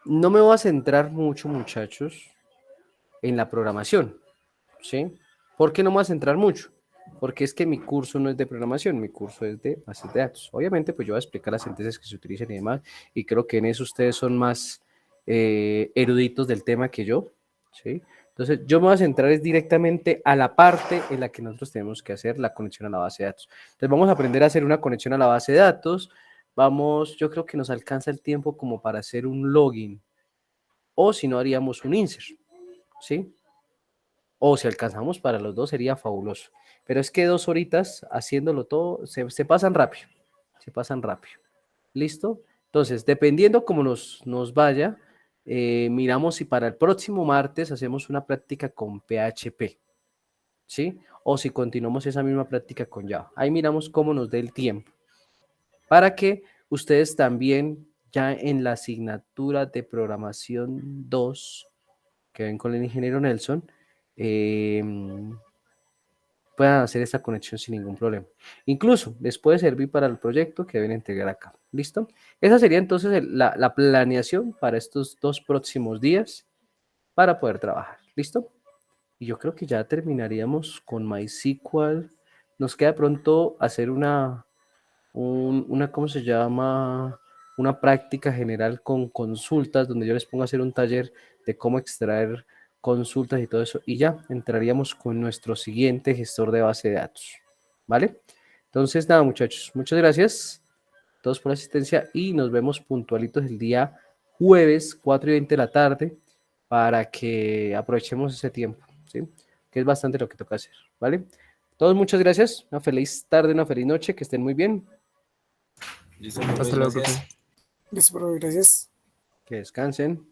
No me voy a centrar mucho, muchachos, en la programación, ¿sí? ¿Por qué no me voy a centrar mucho? Porque es que mi curso no es de programación, mi curso es de bases de datos. Obviamente, pues yo voy a explicar las sentencias que se utilizan y demás, y creo que en eso ustedes son más eruditos del tema que yo, ¿sí? Entonces, yo me voy a centrar es directamente a la parte en la que nosotros tenemos que hacer la conexión a la base de datos. Entonces, vamos a aprender a hacer una conexión a la base de datos. Vamos, yo creo que nos alcanza el tiempo como para hacer un login, o si no, haríamos un insert, ¿sí? O si alcanzamos para los dos sería fabuloso. Pero es que 2 horitas haciéndolo todo se pasan rápido. Se pasan rápido. ¿Listo? Entonces, dependiendo cómo nos vaya, miramos si para el próximo martes hacemos una práctica con PHP. ¿Sí? O si continuamos esa misma práctica con Java. Ahí miramos cómo nos dé el tiempo. Para que ustedes también ya en la asignatura de programación 2 que ven con el ingeniero Nelson, puedan hacer esta conexión sin ningún problema. Incluso les puede servir para el proyecto que deben entregar acá. ¿Listo? Esa sería entonces la planeación para estos 2 próximos días para poder trabajar. ¿Listo? Y yo creo que ya terminaríamos con MySQL. Nos queda pronto hacer una ¿cómo se llama? Una práctica general con consultas, donde yo les pongo a hacer un taller de cómo extraer consultas y todo eso, y ya entraríamos con nuestro siguiente gestor de base de datos, ¿vale? Entonces, nada, muchachos, muchas gracias a todos por la asistencia y nos vemos puntualitos el día jueves, 4:20 de la tarde, para que aprovechemos ese tiempo, ¿sí? Que es bastante lo que toca hacer, ¿vale? Todos, muchas gracias, una feliz tarde, una feliz noche, que estén muy bien. Listo, profe, Hasta luego, gracias. profe. Listo, profe, gracias. Que descansen.